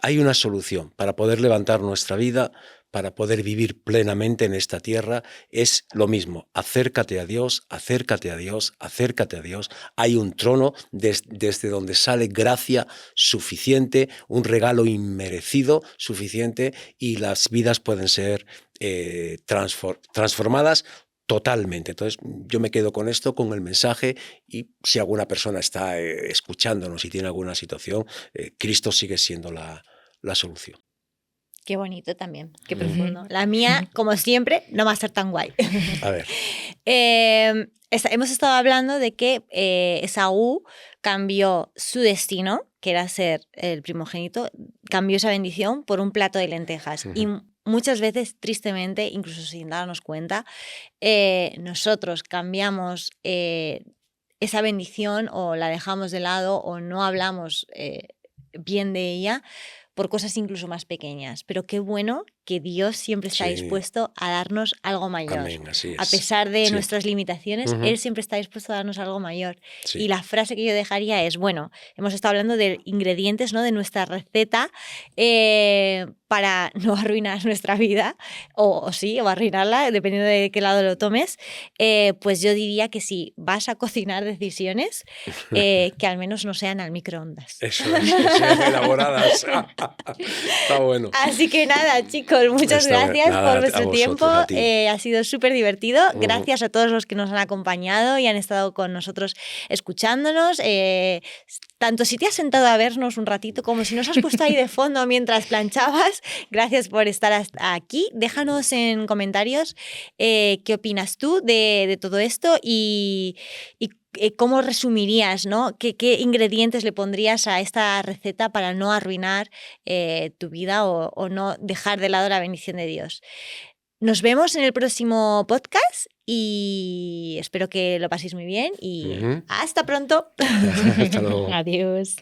Hay una solución para poder levantar nuestra vida, para poder vivir plenamente en esta tierra. Es lo mismo, acércate a Dios, acércate a Dios, acércate a Dios. Hay un trono desde donde sale gracia suficiente, un regalo inmerecido suficiente, y las vidas pueden ser transformadas totalmente. Entonces, yo me quedo con esto, con el mensaje, y si alguna persona está escuchándonos y tiene alguna situación, Cristo sigue siendo la solución. Qué bonito también, qué profundo. La mía, como siempre, no va a ser tan guay. A ver. Hemos estado hablando de que Esaú cambió su destino, que era ser el primogénito, cambió esa bendición por un plato de lentejas. Y muchas veces, tristemente, incluso sin darnos cuenta, nosotros cambiamos esa bendición, o la dejamos de lado, o no hablamos bien de ella por cosas incluso más pequeñas. Pero qué bueno que Dios siempre está Sí. dispuesto a darnos algo mayor. Amén, así A es. pesar de Sí. nuestras limitaciones, Ujú. Él siempre está dispuesto a darnos algo mayor. Sí. Y la frase que yo dejaría es, bueno, hemos estado hablando de ingredientes, ¿no? De nuestra receta para no arruinar nuestra vida, o sí, o arruinarla, dependiendo de qué lado lo tomes. Pues yo diría que si vas a cocinar decisiones, que al menos no sean al microondas. Eso es, que sean elaboradas. Está bueno. Así que nada, chicos, muchas Está bien. gracias Nada, por a vuestro vosotros, tiempo. a ti. Ha sido súper divertido. Ujú. Gracias a todos los que nos han acompañado y han estado con nosotros escuchándonos. Tanto si te has sentado a vernos un ratito como si nos has puesto ahí de fondo mientras planchabas, gracias por estar hasta aquí. Déjanos en comentarios qué opinas tú de todo esto y cómo resumirías, ¿no? ¿Qué ingredientes le pondrías a esta receta para no arruinar tu vida o no dejar de lado la bendición de Dios? Nos vemos en el próximo podcast y espero que lo paséis muy bien y Ujú. hasta pronto. Hasta luego. Adiós.